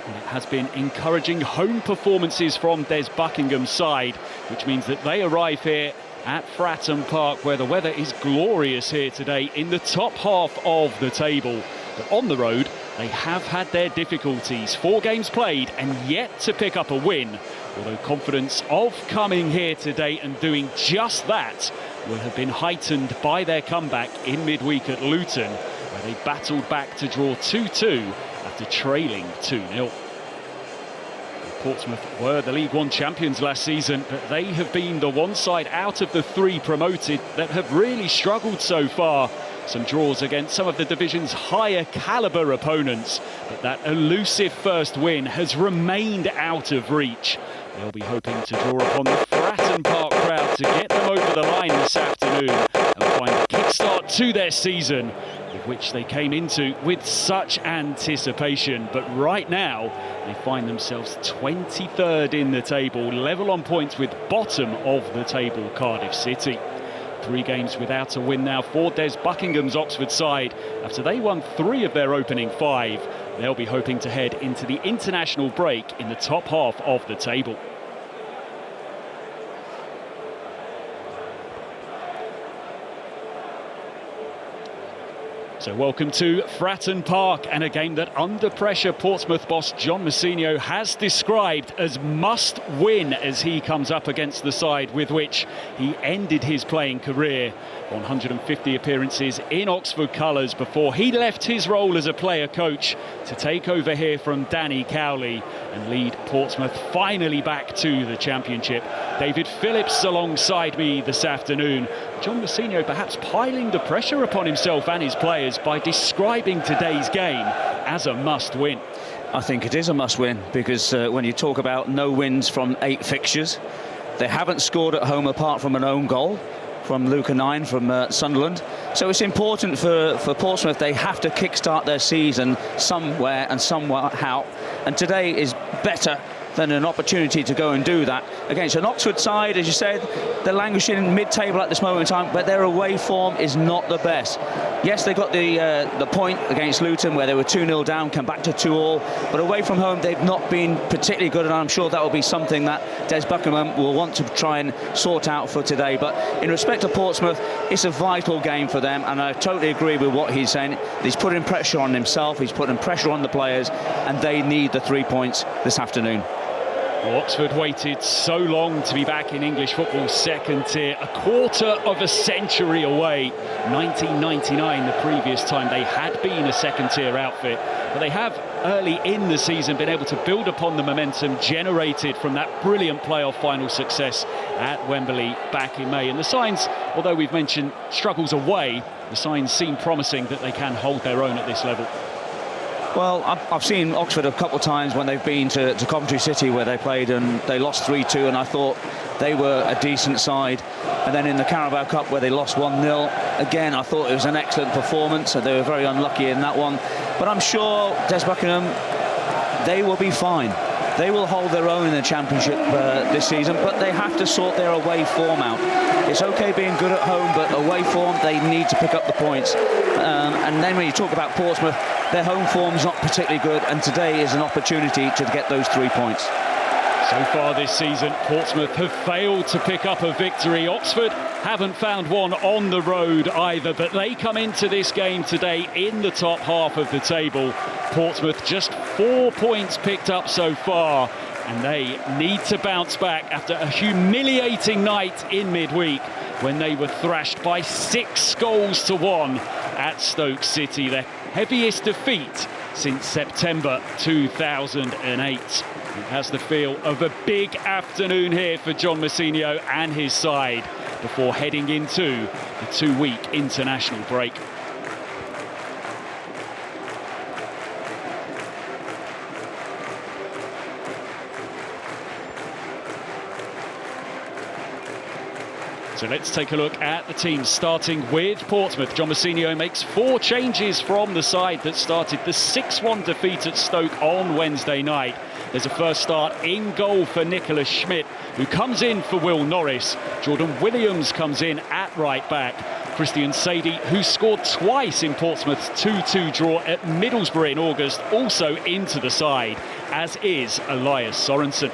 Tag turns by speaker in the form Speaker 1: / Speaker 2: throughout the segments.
Speaker 1: And it has been encouraging home performances from Des Buckingham's side, which means that they arrive here at Fratton Park, where the weather is glorious here today in the top half of the table. But on the road, they have had their difficulties. 4 games played and yet to pick up a win. Although confidence of coming here today and doing just that will have been heightened by their comeback in midweek at Luton, where they battled back to draw 2-2 after trailing 2-0. Portsmouth were the League One champions last season, but they have been the one side out of the 3 promoted that have really struggled so far. Some draws against some of the division's higher calibre opponents, but that elusive first win has remained out of reach. They'll be hoping to draw upon the Fratton Park crowd to get them over the line this afternoon and find a kickstart to their season, with which they came into with such anticipation. But right now, they find themselves 23rd in the table, level on points with bottom of the table Cardiff City. 3 games without a win now for Des Buckingham's Oxford side after they won 3 of their opening 5. They'll be hoping to head into the international break in the top half of the table. So welcome to Fratton Park, and a game that under pressure Portsmouth boss John Mousinho has described as must win as he comes up against the side with which he ended his playing career. 150 appearances in Oxford colours before he left his role as a player coach to take over here from Danny Cowley and lead Portsmouth finally back to the Championship. David Phillips alongside me this afternoon. John Mousinho perhaps piling the pressure upon himself and his players by describing today's game as a must-win.
Speaker 2: I think it is a must-win because when you talk about no wins from 8 fixtures, they haven't scored at home apart from an own goal from Luca 9 from Sunderland. So it's important for Portsmouth. They have to kickstart their season somewhere and somehow, and today is better than an opportunity to go and do that against an Oxford side. As you said, they're languishing in mid-table at this moment in time, but their away form is not the best. Yes, they got the point against Luton where they were 2-0 down, come back to 2-2, but away from home they've not been particularly good, and I'm sure that will be something that Des Buckingham will want to try and sort out for today. But in respect to Portsmouth, it's a vital game for them, and I totally agree with what he's saying. He's putting pressure on himself, he's putting pressure on the players, and they need the 3 points this afternoon.
Speaker 1: Well, Oxford waited so long to be back in English football's second tier, a quarter of a century away. 1999, the previous time they had been a second tier outfit, but they have early in the season been able to build upon the momentum generated from that brilliant playoff final success at Wembley back in May. And the signs, although we've mentioned struggles away, the signs seem promising that they can hold their own at this level.
Speaker 2: Well, I've seen Oxford a couple of times when they've been to Coventry City where they played and they lost 3-2, and I thought they were a decent side. And then in the Carabao Cup where they lost 1-0, again I thought it was an excellent performance, so they were very unlucky in that one. But I'm sure Des Buckingham, they will be fine. They will hold their own in the Championship this season, but they have to sort their away form out. It's okay being good at home, but away form, they need to pick up the points. And then when you talk about Portsmouth, their home form's not particularly good, and today is an opportunity to get those 3 points.
Speaker 1: So far this season, Portsmouth have failed to pick up a victory. Oxford haven't found one on the road either, but they come into this game today in the top half of the table. Portsmouth just 4 points picked up so far, and they need to bounce back after a humiliating night in midweek when they were thrashed by 6-1 at Stoke City, their heaviest defeat since September 2008. It has the feel of a big afternoon here for John Mousinho and his side before heading into the 2-week international break. So let's take a look at the team, starting with Portsmouth. John Mousinho makes 4 changes from the side that started the 6-1 defeat at Stoke on Wednesday night. There's a first start in goal for Nicholas Schmidt, who comes in for Will Norris. Jordan Williams comes in at right back. Christian Sadie, who scored twice in Portsmouth's 2-2 draw at Middlesbrough in August, also into the side, as is Elias Sorensen.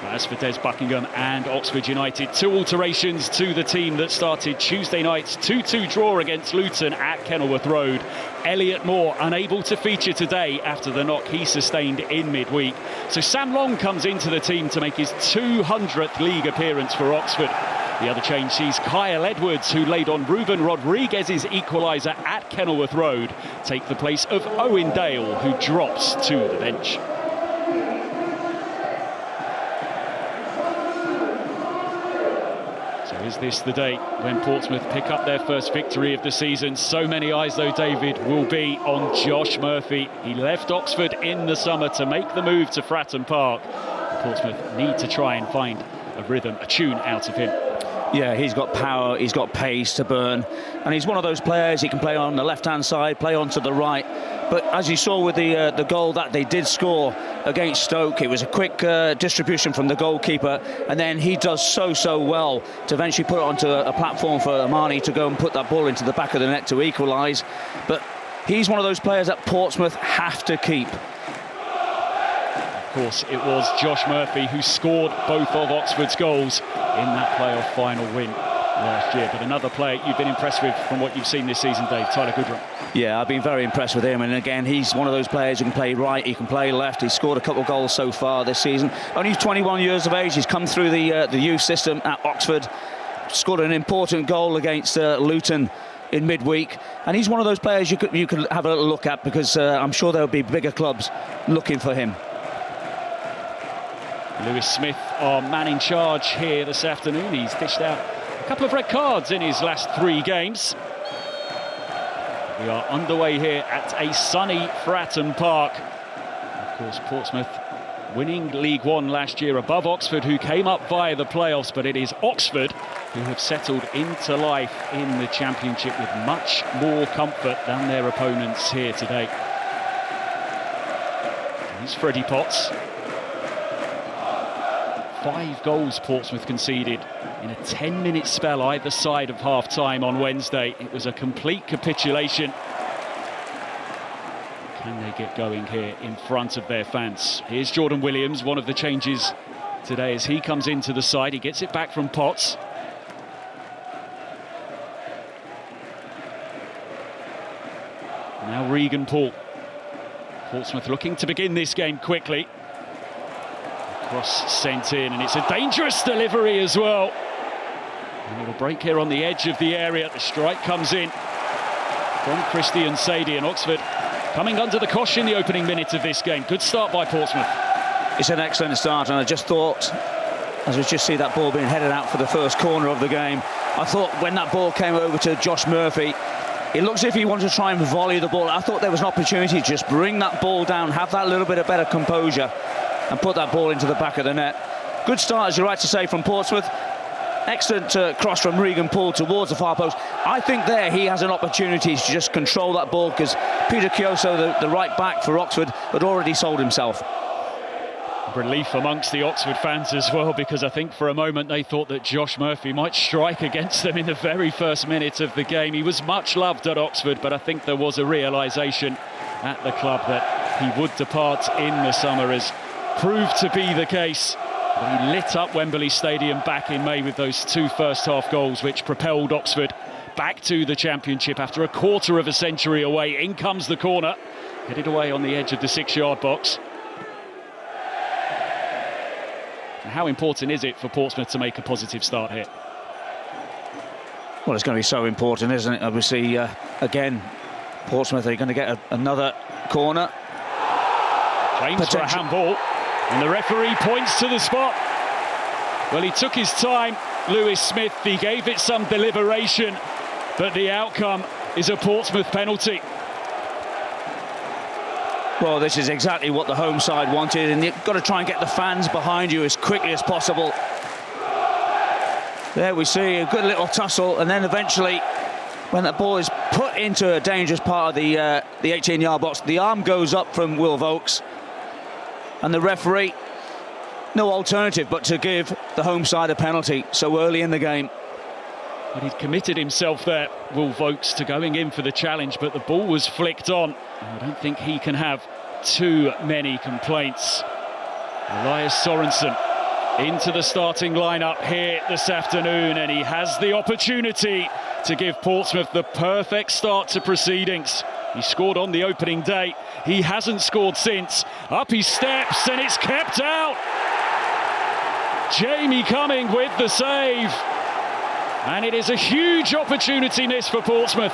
Speaker 1: As for Des Buckingham and Oxford United, 2 alterations to the team that started Tuesday night's 2-2 draw against Luton at Kenilworth Road. Elliot Moore unable to feature today after the knock he sustained in midweek. So Sam Long comes into the team to make his 200th league appearance for Oxford. The other change sees Kyle Edwards, who laid on Ruben Rodriguez's equaliser at Kenilworth Road, take the place of Owen Dale, who drops to the bench. Is this the day when Portsmouth pick up their first victory of the season? So many eyes, though, David, will be on Josh Murphy. He left Oxford in the summer to make the move to Fratton Park. Portsmouth need to try and find a rhythm, a tune out of him.
Speaker 2: Yeah, he's got power, he's got pace to burn, and he's one of those players. He can play on the left-hand side, play onto the right. But as you saw with the goal that they did score against Stoke, it was a quick distribution from the goalkeeper, and then he does so well to eventually put it onto a platform for Amani to go and put that ball into the back of the net to equalise. But he's one of those players that Portsmouth have to keep.
Speaker 1: Of course, it was Josh Murphy who scored both of Oxford's goals in that playoff final win last year. But another player you've been impressed with from what you've seen this season, Dave, Tyler Goodrum.
Speaker 2: Yeah, I've been very impressed with him, and again, he's one of those players who can play right, he can play left. He's scored a couple of goals so far this season. Only 21 years of age. He's come through the youth system at Oxford, scored an important goal against Luton in midweek, and he's one of those players you could have a little look at, because I'm sure there'll be bigger clubs looking for him.
Speaker 1: Lewis Smith, our man in charge here this afternoon. He's dished out a couple of red cards in his last 3 games. We are underway here at a sunny Fratton Park. Of course, Portsmouth winning League One last year above Oxford, who came up via the playoffs, but it is Oxford who have settled into life in the Championship with much more comfort than their opponents here today. Here's Freddie Potts. 5 goals Portsmouth conceded in a 10-minute spell either side of half-time on Wednesday. It was a complete capitulation. Can they get going here in front of their fans? Here's Jordan Williams, one of the changes today as he comes into the side. He gets it back from Potts. Now Regan Paul. Portsmouth looking to begin this game quickly. Cross sent in, and it's a dangerous delivery as well. A little break here on the edge of the area. The strike comes in from Christian Sadie, and Oxford coming under the cosh in the opening minute of this game. Good start by Portsmouth.
Speaker 2: It's an excellent start, and I just thought, as we just see that ball being headed out for the first corner of the game, I thought when that ball came over to Josh Murphy, it looks as if he wanted to try and volley the ball. I thought there was an opportunity to just bring that ball down, have that little bit of better composure, and put that ball into the back of the net. Good start, as you're right to say, from Portsmouth. Excellent cross from Regan Paul towards the far post. I think there he has an opportunity to just control that ball, because Peter Chioso, the right back for Oxford, had already sold himself.
Speaker 1: Relief amongst the Oxford fans as well, because I think for a moment they thought that Josh Murphy might strike against them in the very first minute of the game. He was much loved at Oxford, but I think there was a realisation at the club that he would depart in the summer, as proved to be the case. But he lit up Wembley Stadium back in May with those 2 first-half goals, which propelled Oxford back to the Championship after a quarter of a century away. In comes the corner, headed away on the edge of the 6-yard box. How important is it for Portsmouth to make a positive start here?
Speaker 2: Well, it's going to be so important, isn't it? Obviously, again, Portsmouth are going to get another corner.
Speaker 1: Claims for a handball, and the referee points to the spot. Well, he took his time, Lewis Smith. He gave it some deliberation, but the outcome is a Portsmouth penalty.
Speaker 2: Well, this is exactly what the home side wanted, and you've got to try and get the fans behind you as quickly as possible. There we see a good little tussle, and then eventually, when that ball is put into a dangerous part of the 18-yard box, the arm goes up from Will Vokes, and the referee, no alternative but to give the home side a penalty so early in the game.
Speaker 1: But he'd committed himself there, Will Vokes, to going in for the challenge, but the ball was flicked on. I don't think he can have too many complaints. Elias Sorensen into the starting lineup here this afternoon, and he has the opportunity to give Portsmouth the perfect start to proceedings. He scored on the opening day. He hasn't scored since. Up he steps, and it's kept out. Jamie Cumming with the save. And it is a huge opportunity missed for Portsmouth.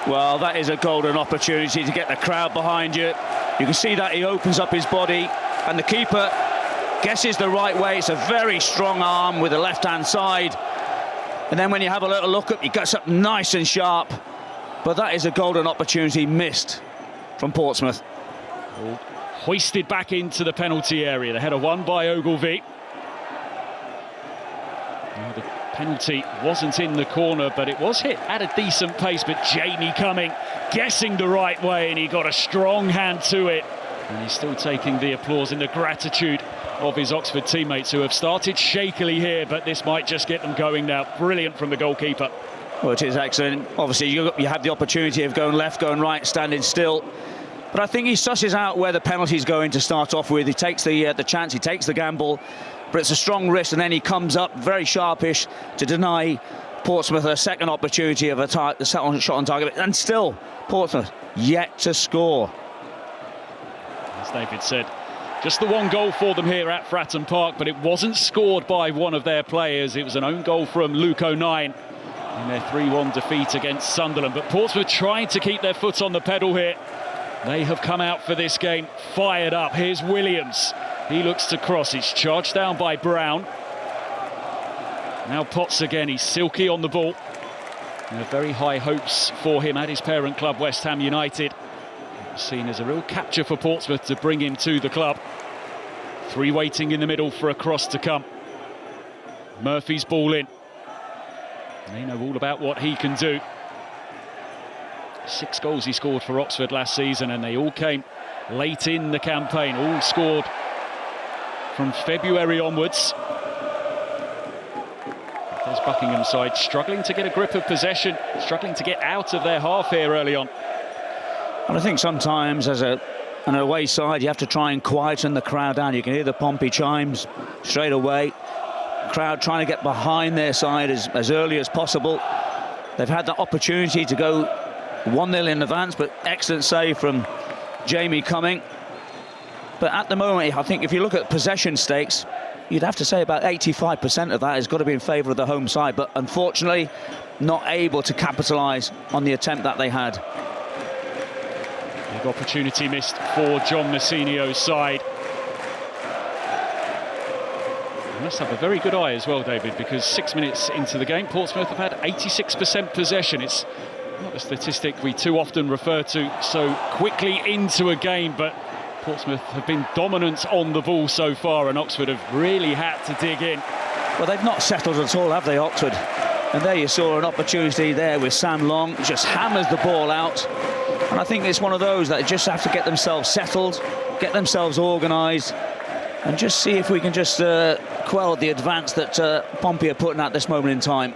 Speaker 2: Well, that is a golden opportunity to get the crowd behind you. You can see that he opens up his body, and the keeper guesses the right way. It's a very strong arm with the left-hand side. And then when you have a little look up, he gets up nice and sharp. But that is a golden opportunity missed from Portsmouth.
Speaker 1: Hoisted back into the penalty area. The header won by Ogilvie. The penalty wasn't in the corner, but it was hit at a decent pace. But Jamie Cumming guessing the right way, and he got a strong hand to it. And he's still taking the applause and the gratitude of his Oxford teammates, who have started shakily here, but this might just get them going now. Brilliant from the goalkeeper.
Speaker 2: Well, it is excellent. Obviously, you have the opportunity of going left, going right, standing still. But I think he susses out where the penalty's going to start off with. He takes the chance, he takes the gamble, but it's a strong risk, and then he comes up very sharpish to deny Portsmouth a second opportunity of the second shot on target. And still, Portsmouth yet to score.
Speaker 1: As David said, just the one goal for them here at Fratton Park, but it wasn't scored by one of their players. It was an own goal from Luke O'Nien in their 3-1 defeat against Sunderland. But Portsmouth trying to keep their foot on the pedal here. They have come out for this game fired up. Here's Williams. He looks to cross. It's charged down by Brown. Now Potts again. He's silky on the ball. And very high hopes for him at his parent club, West Ham United. Seen as a real capture for Portsmouth to bring him to the club. Three waiting in the middle for a cross to come. Murphy's ball in. They know all about what he can do. 6 goals he scored for Oxford last season, and they all came late in the campaign, all scored from February onwards. There's Buckingham's side struggling to get a grip of possession, struggling to get out of their half here early on.
Speaker 2: And I think sometimes as an away side, you have to try and quieten the crowd down. You can hear the Pompey chimes straight away. Crowd trying to get behind their side as early as possible. They've had the opportunity to go 1-0 in advance, but excellent save from Jamie Cumming. But at the moment, I think if you look at possession stakes, you'd have to say about 85% of that has got to be in favour of the home side, but unfortunately not able to capitalise on the attempt that they had.
Speaker 1: Big opportunity missed for John Messinio's side. He must have a very good eye as well, David, because 6 minutes into the game, Portsmouth have had 86% possession. It's not a statistic we too often refer to so quickly into a game, but Portsmouth have been dominant on the ball so far, and Oxford have really had to dig in.
Speaker 2: Well, they've not settled at all, have they, Oxford? And there you saw an opportunity there with Sam Long, just hammers the ball out. And I think it's one of those that just have to get themselves settled, get themselves organised, and just see if we can just quell the advance that Pompey are putting at this moment in time.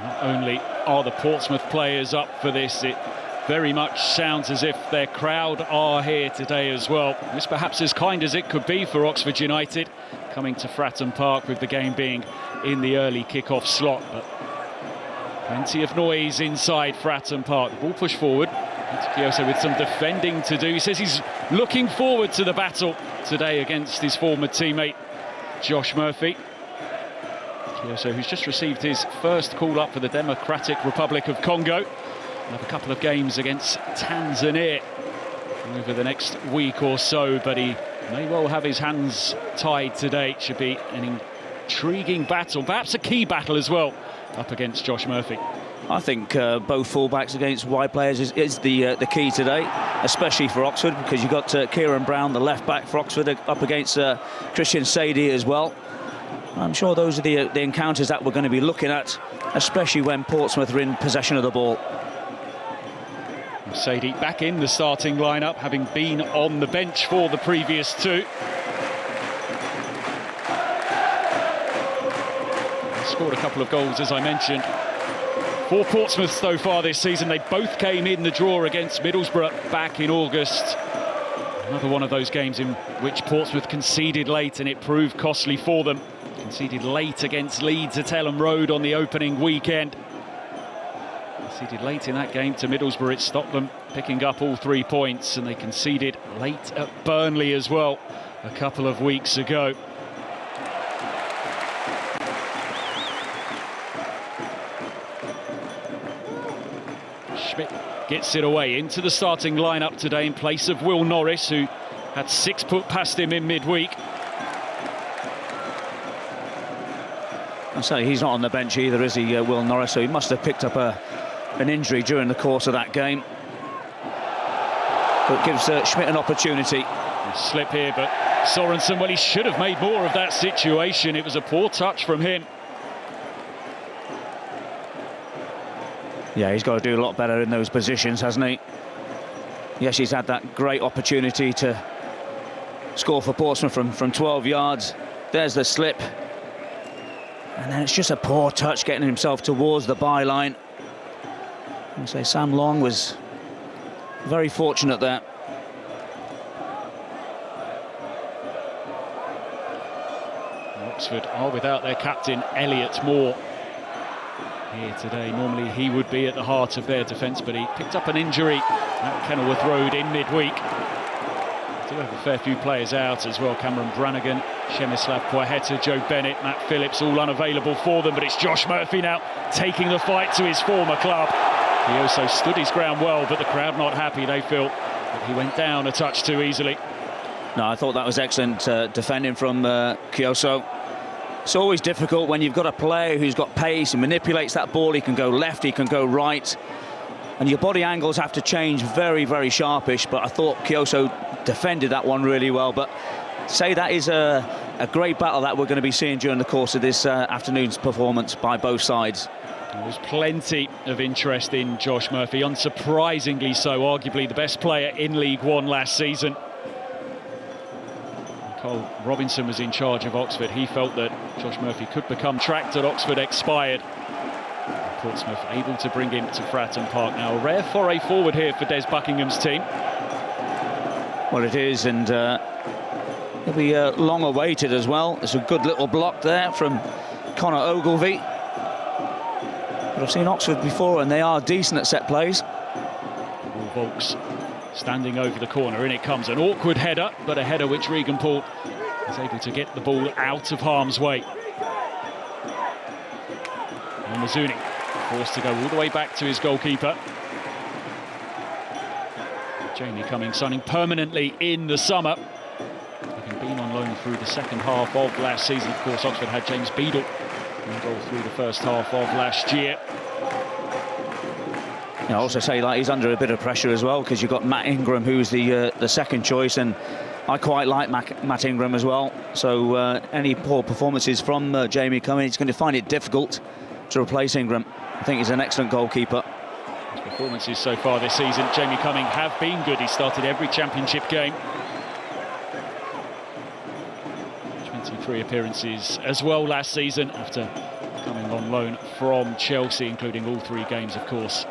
Speaker 1: Not only are the Portsmouth players up for this, it very much sounds as if their crowd are here today as well. This perhaps as kind as it could be for Oxford United, coming to Fratton Park with the game being in the early kick-off slot. But plenty of noise inside Fratton Park. The ball pushed forward. Kyoso with some defending to do. He says he's looking forward to the battle today against his former teammate, Josh Murphy. Kyoso, who's just received his first call-up for the Democratic Republic of Congo. He'll have a couple of games against Tanzania over the next week or so, but he may well have his hands tied today. It should be an intriguing battle, perhaps a key battle as well, up against Josh Murphy.
Speaker 2: I think both fullbacks against wide players is the key today, especially for Oxford, because you've got Kieran Brown, the left back for Oxford, up against Christian Sadie as well. I'm sure those are the encounters that we're going to be looking at, especially when Portsmouth are in possession of the ball.
Speaker 1: Sadie back in the starting lineup, having been on the bench for the previous two. Scored a couple of goals, as I mentioned, for Portsmouth so far this season. They both came in the draw against Middlesbrough back in August. Another one of those games in which Portsmouth conceded late, and it proved costly for them. Conceded late against Leeds at Elland Road on the opening weekend. Conceded late in that game to Middlesbrough. It stopped them picking up all 3 points, and they conceded late at Burnley as well a couple of weeks ago. Schmidt gets it away into the starting lineup today in place of Will Norris, who had 6 put past him in midweek.
Speaker 2: I say he's not on the bench either, is he, Will Norris? So he must have picked up an injury during the course of that game. But it gives Schmidt an opportunity.
Speaker 1: A slip here, but Sorensen, well, he should have made more of that situation. It was a poor touch from him.
Speaker 2: Yeah, he's got to do a lot better in those positions, hasn't he? Yes, he's had that great opportunity to score for Portsmouth from 12 yards. There's the slip. And then it's just a poor touch getting himself towards the byline. I say Sam Long was very fortunate there.
Speaker 1: Oxford are without their captain, Elliot Moore, here today. Normally he would be at the heart of their defence, but he picked up an injury at Kenilworth Road in midweek. They do have a fair few players out as well. Cameron Brannigan, Przemysław Płacheta, Joe Bennett, Matt Phillips, all unavailable for them, but it's Josh Murphy now taking the fight to his former club. He also stood his ground well, but the crowd not happy. They feel that he went down a touch too easily.
Speaker 2: No, I thought that was excellent defending from Kioso. It's always difficult when you've got a player who's got pace and manipulates that ball. He can go left, he can go right, and your body angles have to change very, very sharpish. But I thought Kioso defended that one really well. But say that is a great battle that we're going to be seeing during the course of this afternoon's performance by both sides.
Speaker 1: There was plenty of interest in Josh Murphy, unsurprisingly so, arguably the best player in League One last season. Cole Robinson was in charge of Oxford. He felt that Josh Murphy could become tracked at Oxford expired. And Portsmouth able to bring him to Fratton Park now. A rare foray forward here for Des Buckingham's team.
Speaker 2: Well, it is, and he'll be long awaited as well. There's a good little block there from Connor Ogilvie. But I've seen Oxford before, and they are decent at set plays.
Speaker 1: Volks standing over the corner, in it comes an awkward header, but a header which Regan Paul is able to get the ball out of harm's way. And Mazzuni forced to go all the way back to his goalkeeper. Jamie Cumming signing permanently in the summer, having been on loan through the second half of last season. Of course, Oxford had James Beadle in goal through the first half of last year.
Speaker 2: I also say that he's under a bit of pressure as well, because you've got Matt Ingram, who's the second choice, and I quite like Matt Ingram as well. So any poor performances from Jamie Cumming, he's going to find it difficult to replace Ingram. I think he's an excellent goalkeeper.
Speaker 1: His performances so far this season, Jamie Cumming, have been good. He started every championship game. 23 appearances as well last season, after coming on loan from Chelsea, including all 3 games, of course,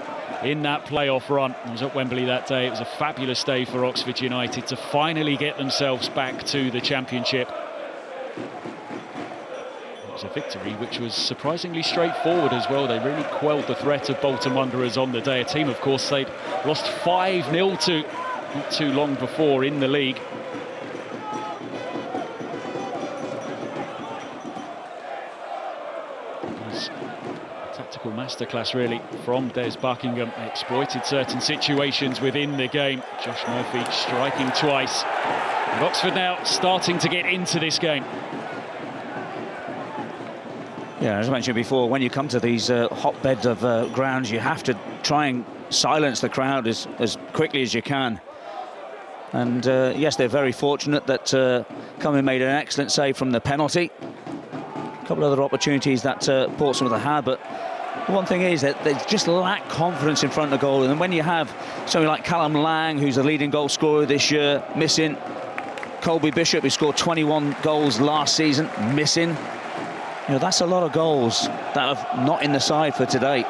Speaker 1: in that playoff run. I was at Wembley that day. It was a fabulous day for Oxford United to finally get themselves back to the Championship. It was a victory which was surprisingly straightforward as well. They really quelled the threat of Bolton Wanderers on the day. A team, of course, they'd lost 5-0 to not too long before in the league. Tactical masterclass really from Des Buckingham. They exploited certain situations within the game. Josh Murphy striking twice. And Oxford now starting to get into this game.
Speaker 2: Yeah, as I mentioned before, when you come to these hotbeds of grounds, you have to try and silence the crowd as quickly as you can. And yes, they're very fortunate that Cumming made an excellent save from the penalty. couple of other opportunities that Portsmouth have had, but the one thing is that they just lack confidence in front of goal. And when you have somebody like Callum Lang, who's the leading goal scorer this year, missing, Colby Bishop, who scored 21 goals last season, missing, you know, that's a lot of goals that are not in the side for today.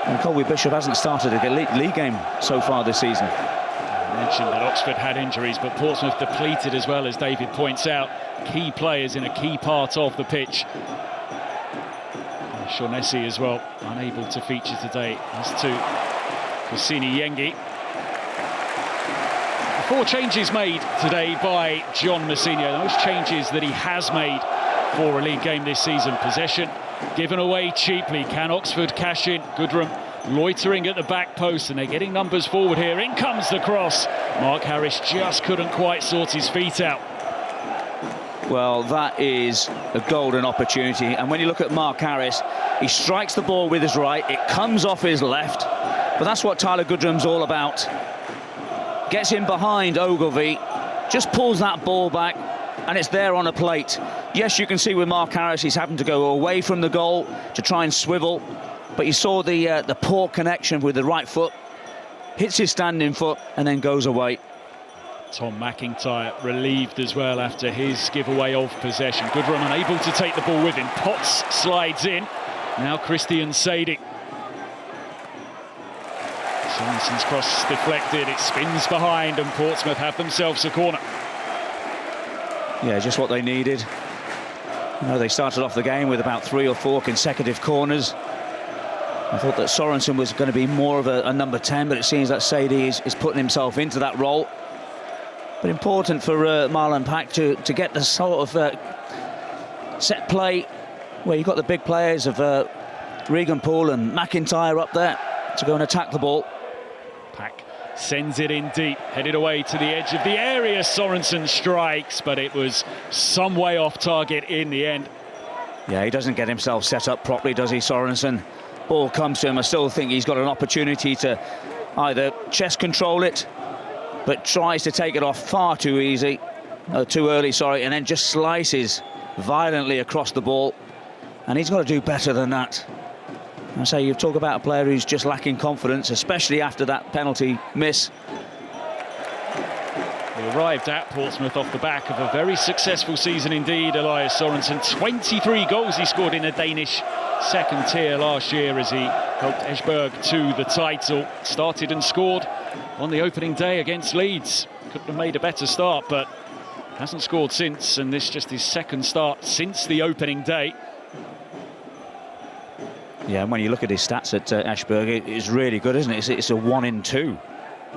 Speaker 2: And Colby Bishop hasn't started a league game so far this season.
Speaker 1: I mentioned that Oxford had injuries, but Portsmouth depleted as well, as David points out. Key players in a key part of the pitch. Shaughnessy as well, unable to feature today, as to Kusini Yengi. 4 changes made today by John Mousinho, those changes that he has made for a league game this season. Possession given away cheaply. Can Oxford cash in? Goodrum loitering at the back post, and they're getting numbers forward here. In comes the cross. Mark Harris just couldn't quite sort his feet out.
Speaker 2: Well, that is a golden opportunity. And when you look at Mark Harris, he strikes the ball with his right, it comes off his left. But that's what Tyler Goodrum's all about. Gets in behind Ogilvie, just pulls that ball back, and it's there on a plate. Yes, you can see with Mark Harris, he's having to go away from the goal to try and swivel. But you saw the poor connection with the right foot. Hits his standing foot and then goes away.
Speaker 1: Tom McIntyre relieved as well after his giveaway of possession. Goodrum unable to take the ball with him. Potts slides in. Now Christian Sadie. Sonson's cross deflected. It spins behind, and Portsmouth have themselves a corner.
Speaker 2: Yeah, just what they needed. You know, they started off the game with about 3 or 4 consecutive corners. I thought that Sorensen was going to be more of a number 10, but it seems that Sadie is putting himself into that role. But important for Marlon Pack to get the sort of set play where you've got the big players of Regan Poole and McIntyre up there to go and attack the ball.
Speaker 1: Pack sends it in deep, headed away to the edge of the area. Sorensen strikes, but it was some way off target in the end.
Speaker 2: Yeah, he doesn't get himself set up properly, does he, Sorensen? Ball comes to him. I still think he's got an opportunity to either chest control it, but tries to take it off far too early, sorry, and then just slices violently across the ball. And he's got to do better than that. I say, you talk about a player who's just lacking confidence, especially after that penalty miss.
Speaker 1: He arrived at Portsmouth off the back of a very successful season indeed, Elias Sorensen. 23 goals he scored in a Danish second tier last year as he helped Esbjerg to the title. Started and scored on the opening day against Leeds. Couldn't have made a better start, but hasn't scored since, and this is just his second start since the opening day.
Speaker 2: Yeah, and when you look at his stats at Esbjerg, it's really good, isn't it? It's a 1 in 2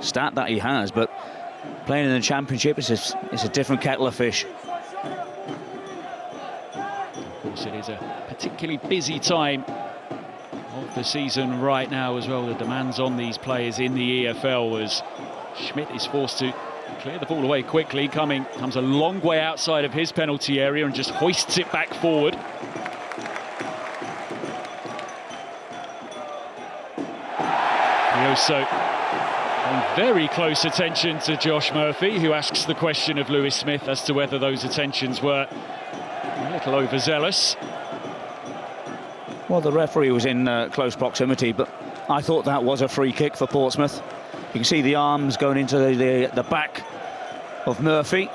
Speaker 2: stat that he has, but playing in the Championship, it's a different kettle of fish.
Speaker 1: Of course, it is a particularly busy time of the season right now as well. The demands on these players in the EFL as Schmidt is forced to clear the ball away quickly. Comes a long way outside of his penalty area and just hoists it back forward. So paying very close attention to Josh Murphy, who asks the question of Lewis Smith as to whether those attentions were a little overzealous.
Speaker 2: Well, the referee was in close proximity, but I thought that was a free kick for Portsmouth. You can see the arms going into the back of Murphy,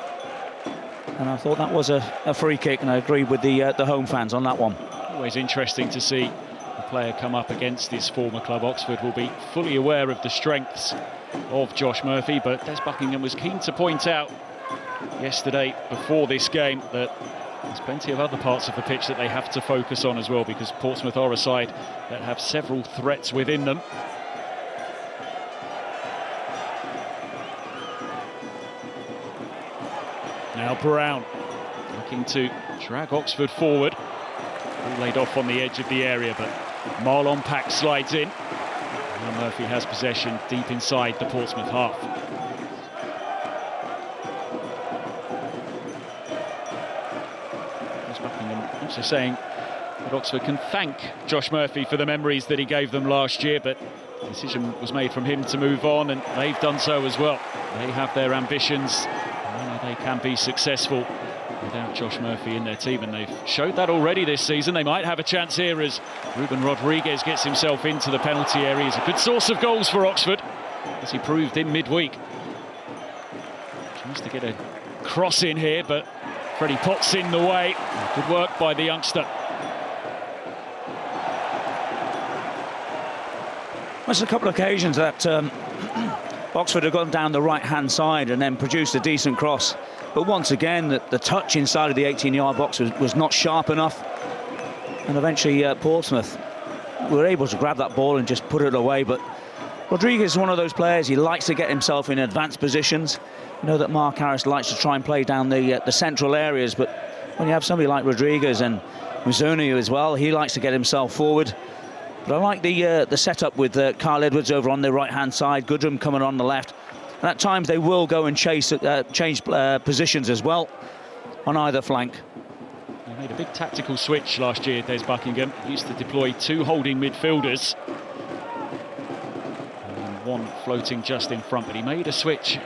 Speaker 2: and I thought that was a free kick, and I agreed with the home fans on that one.
Speaker 1: Always interesting to see a player come up against his former club. Oxford will be fully aware of the strengths of Josh Murphy, but Des Buckingham was keen to point out yesterday before this game that there's plenty of other parts of the pitch that they have to focus on as well, because Portsmouth are a side that have several threats within them. Now Brown looking to drag Oxford forward. All laid off on the edge of the area, but Marlon Pack slides in. Now Murphy has possession deep inside the Portsmouth half. As Buckingham also saying that Oxford can thank Josh Murphy for the memories that he gave them last year, but the decision was made from him to move on, and they've done so as well. They have their ambitions, and they can be successful without Josh Murphy in their team, and they've showed that already this season. They might have a chance here as Ruben Rodriguez gets himself into the penalty area. He's a good source of goals for Oxford, as he proved in midweek. Tries to get a cross in here, but Freddie Potts in the way. Good work by the youngster.
Speaker 2: There's a couple of occasions that Oxford have gone down the right-hand side and then produced a decent cross. But once again, the touch inside of the 18-yard box was not sharp enough. And eventually Portsmouth were able to grab that ball and just put it away. But Rodriguez is one of those players, he likes to get himself in advanced positions. You know that Mark Harris likes to try and play down the central areas, but when you have somebody like Rodriguez and Mizunu as well, he likes to get himself forward. But I like the setup with Carl Edwards over on the right-hand side, Goodrum coming on the left. And at times they will go and change positions as well on either flank.
Speaker 1: He made a big tactical switch last year, Des Buckingham. He used to deploy 2 holding midfielders. And one floating just in front, but he made a switch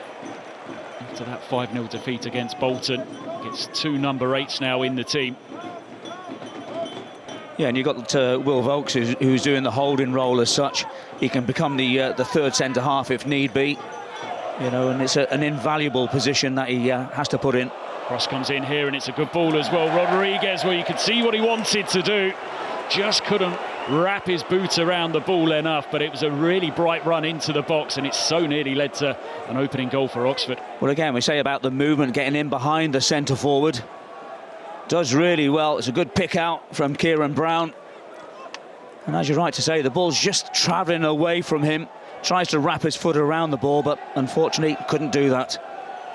Speaker 1: after that 5-0 defeat against Bolton. He gets 2 number 8s now in the team.
Speaker 2: Yeah, and you've got Will Volks, who's doing the holding role as such. He can become the third centre-half if need be. You know, and it's an invaluable position that he has to put in.
Speaker 1: Cross comes in here, and it's a good ball as well. Rodriguez, well, you could see what he wanted to do. Just couldn't wrap his boot around the ball enough, but it was a really bright run into the box, and it so nearly led to an opening goal for Oxford.
Speaker 2: Well, again, we say about the movement, getting in behind the centre-forward. Does really well. It's a good pick out from Kieran Brown. And as you're right to say, the ball's just travelling away from him. Tries to wrap his foot around the ball, but unfortunately couldn't do that.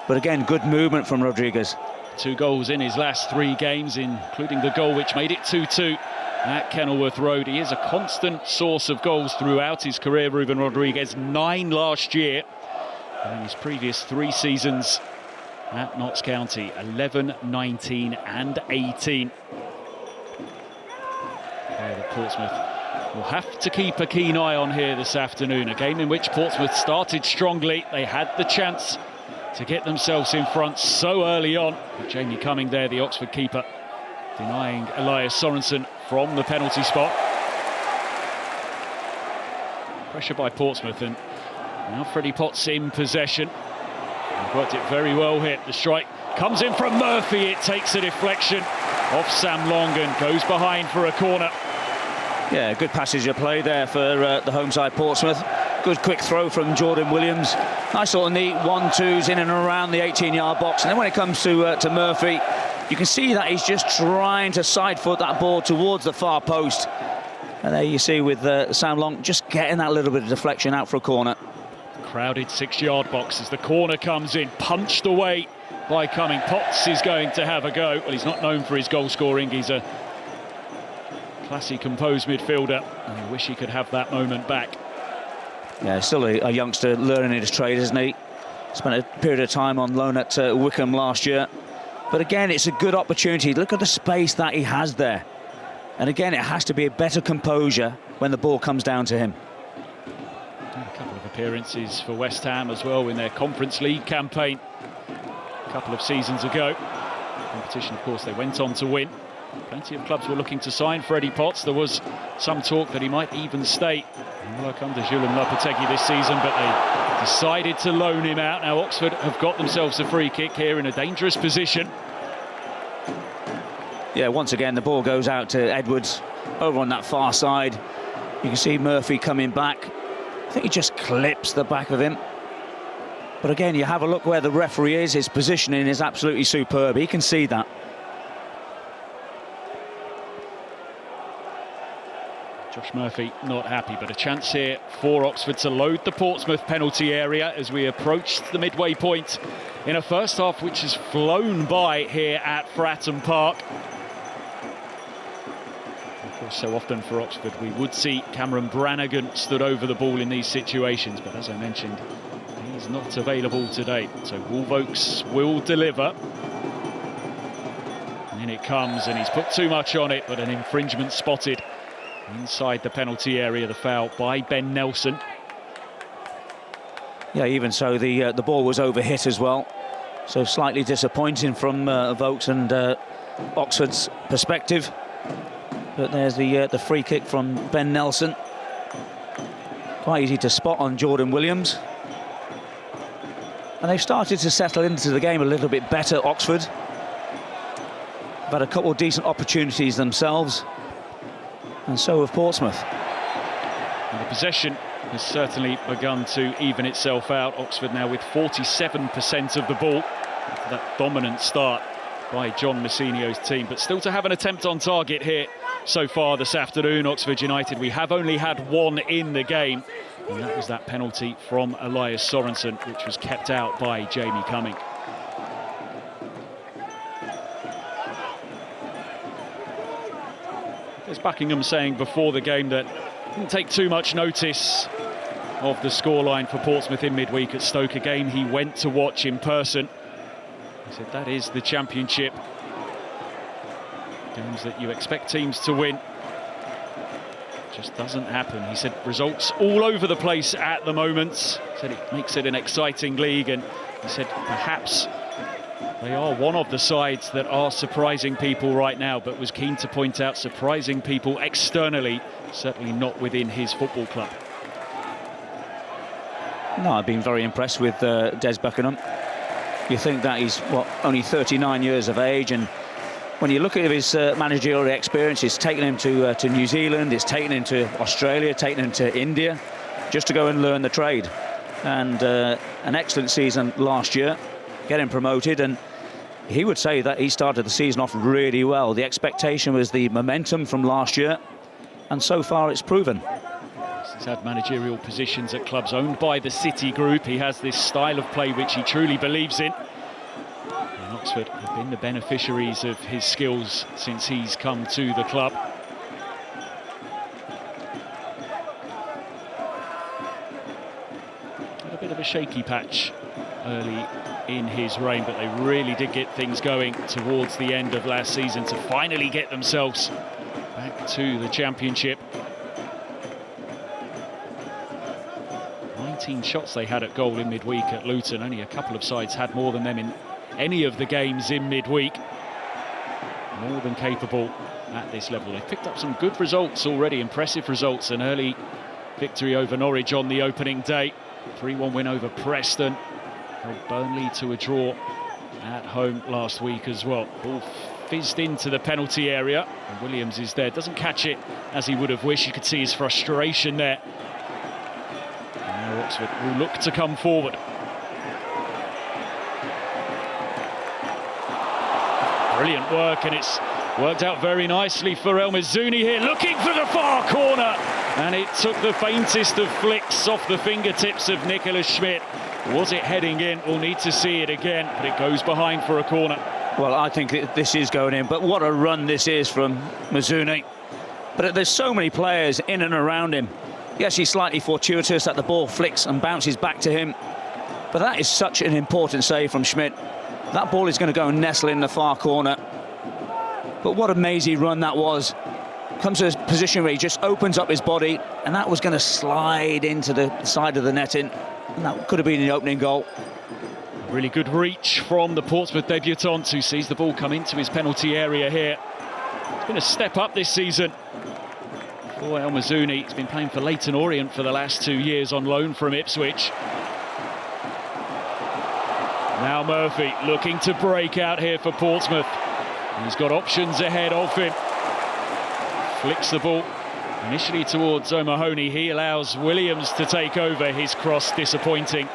Speaker 2: But again, good movement from Rodriguez. 2
Speaker 1: goals in his last 3 games, including the goal which made it 2-2 at Kenilworth Road. He is a constant source of goals throughout his career, Ruben Rodriguez. 9 last year, and in his previous 3 seasons at Notts County, 11, 19 and 18. Portsmouth will have to keep a keen eye on here this afternoon. A game in which Portsmouth started strongly. They had the chance to get themselves in front so early on. But Jamie Cumming there, the Oxford keeper, denying Elias Sorensen from the penalty spot. Pressure by Portsmouth, and now Freddie Potts in possession. He worked it very well here. The strike comes in from Murphy. It takes a deflection off Sam Long and goes behind for a corner. Yeah, good passage of play there for the home side Portsmouth. Good quick throw from Jordan Williams. Nice little neat 1-2s in and around the 18-yard box. And then when it comes to Murphy, you can see that he's just trying to side foot that ball towards the far post. And there you see with Sam Long just getting that little bit of deflection out for a corner. Crowded 6-yard box as the corner comes in, punched away by Cumming. Potts is going to have a go. Well, he's not known for his goal scoring. He's a classy, composed midfielder, and I wish he could have that moment back. Yeah, still a youngster learning his trade, isn't he? Spent a period of time on loan at Wickham last year. But again, it's a good opportunity. Look at the space that he has there. And again, it has to be a better composure when the ball comes down to him. A couple of appearances for West Ham as well in their Conference League campaign a couple of seasons ago. Competition, of course, they went on to win. Plenty of clubs were looking to sign Freddie Potts. There was some talk that he might even stay and work under Julian Lopetegui this season, but they decided to loan him out. Now Oxford have got themselves a free kick here in a dangerous position. Yeah, once again, the ball goes out to Edwards over on that far side. You can see Murphy coming back. I think he just clips the back of him. But again, you have a look where the referee is. His positioning is absolutely superb. He can see that. Josh Murphy not happy, but a chance here for Oxford to load the Portsmouth penalty area as we approach the midway point in a first half which has flown by here at Fratton Park. Of course, so often for Oxford we would see Cameron Brannigan stood over the ball in these situations, but as I mentioned, he's not available today. So Wolvokes will deliver. And in it comes, and he's put too much on it, but an infringement spotted inside the penalty area, the foul by Ben Nelson. Yeah, even so, the ball was overhit as well.
Speaker 2: So slightly disappointing from Vokes and Oxford's perspective. But there's the free kick from Ben Nelson. Quite easy to spot on Jordan Williams. And they've started to settle into the game a little bit better, Oxford. They've had a couple of decent opportunities themselves. And so have Portsmouth.
Speaker 1: And the possession has certainly begun to even itself out. Oxford now with 47% of the ball. After that dominant start by John Messinio's team. But still to have an attempt on target here so far this afternoon. Oxford United, we have only had one in the game. And that was that penalty from Elias Sorensen, which was kept out by Jamie Cumming. There's Buckingham saying before the game that didn't take too much notice of the scoreline for Portsmouth in midweek at Stoke, a game he went to watch in person. He said that is the Championship. Games that you expect teams to win. Just doesn't happen. He said results all over the place at the moment. He said it makes it an exciting league, and he said perhaps they are one of the sides that are surprising people right now, but was keen to point out surprising people externally, certainly not within his football club.
Speaker 2: No, I've been very impressed with Des Buckingham. You think that he's, what, only 39 years of age, and when you look at his managerial experience, it's taken him to New Zealand, it's taken him to Australia, taken him to India, just to go and learn the trade. And an excellent season last year, getting promoted, and he would say that he started the season off really well. The expectation was the momentum from last year, and so far it's proven.
Speaker 1: He's had managerial positions at clubs owned by the City Group. He has this style of play which he truly believes in. And Oxford have been the beneficiaries of his skills since he's come to the club. A bit of a shaky patch early in his reign, but they really did get things going towards the end of last season to finally get themselves back to the Championship. 19 shots they had at goal in midweek at Luton. Only a couple of sides had more than them in any of the games in midweek. More than capable at this level. They've picked up some good results already, impressive results. An early victory over Norwich on the opening day. 3-1 win over Preston. Held Burnley to a draw at home last week as well. Ball fizzed into the penalty area, and Williams is there. Doesn't catch it as he would have wished. You could see his frustration there. And now Oxford will look to come forward. Brilliant work, and it's worked out very nicely for El Mizzouni here, looking for the far corner. And it took the faintest of flicks off the fingertips of Nicholas Schmidt. Was it heading in? We'll need to see it again, but it goes behind for a corner.
Speaker 2: Well, I think this is going in, but what a run this is from Mizzouni. But there's so many players in and around him. Yes, he's slightly fortuitous that the ball flicks and bounces back to him. But that is such an important save from Schmidt. That ball is going to go and nestle in the far corner. But what a mazy run that was. Comes to a position where he just opens up his body, and that was going to slide into the side of the netting. And that could have been the opening goal.
Speaker 1: Really good reach from the Portsmouth debutant, who sees the ball come into his penalty area here. It's been a step up this season for El Mizzouni. He's been playing for Leyton Orient for the last 2 years on loan from Ipswich. Now Murphy looking to break out here for Portsmouth. He's got options ahead of him. Flicks the ball initially towards O'Mahony. He allows Williams to take over. His cross disappointing.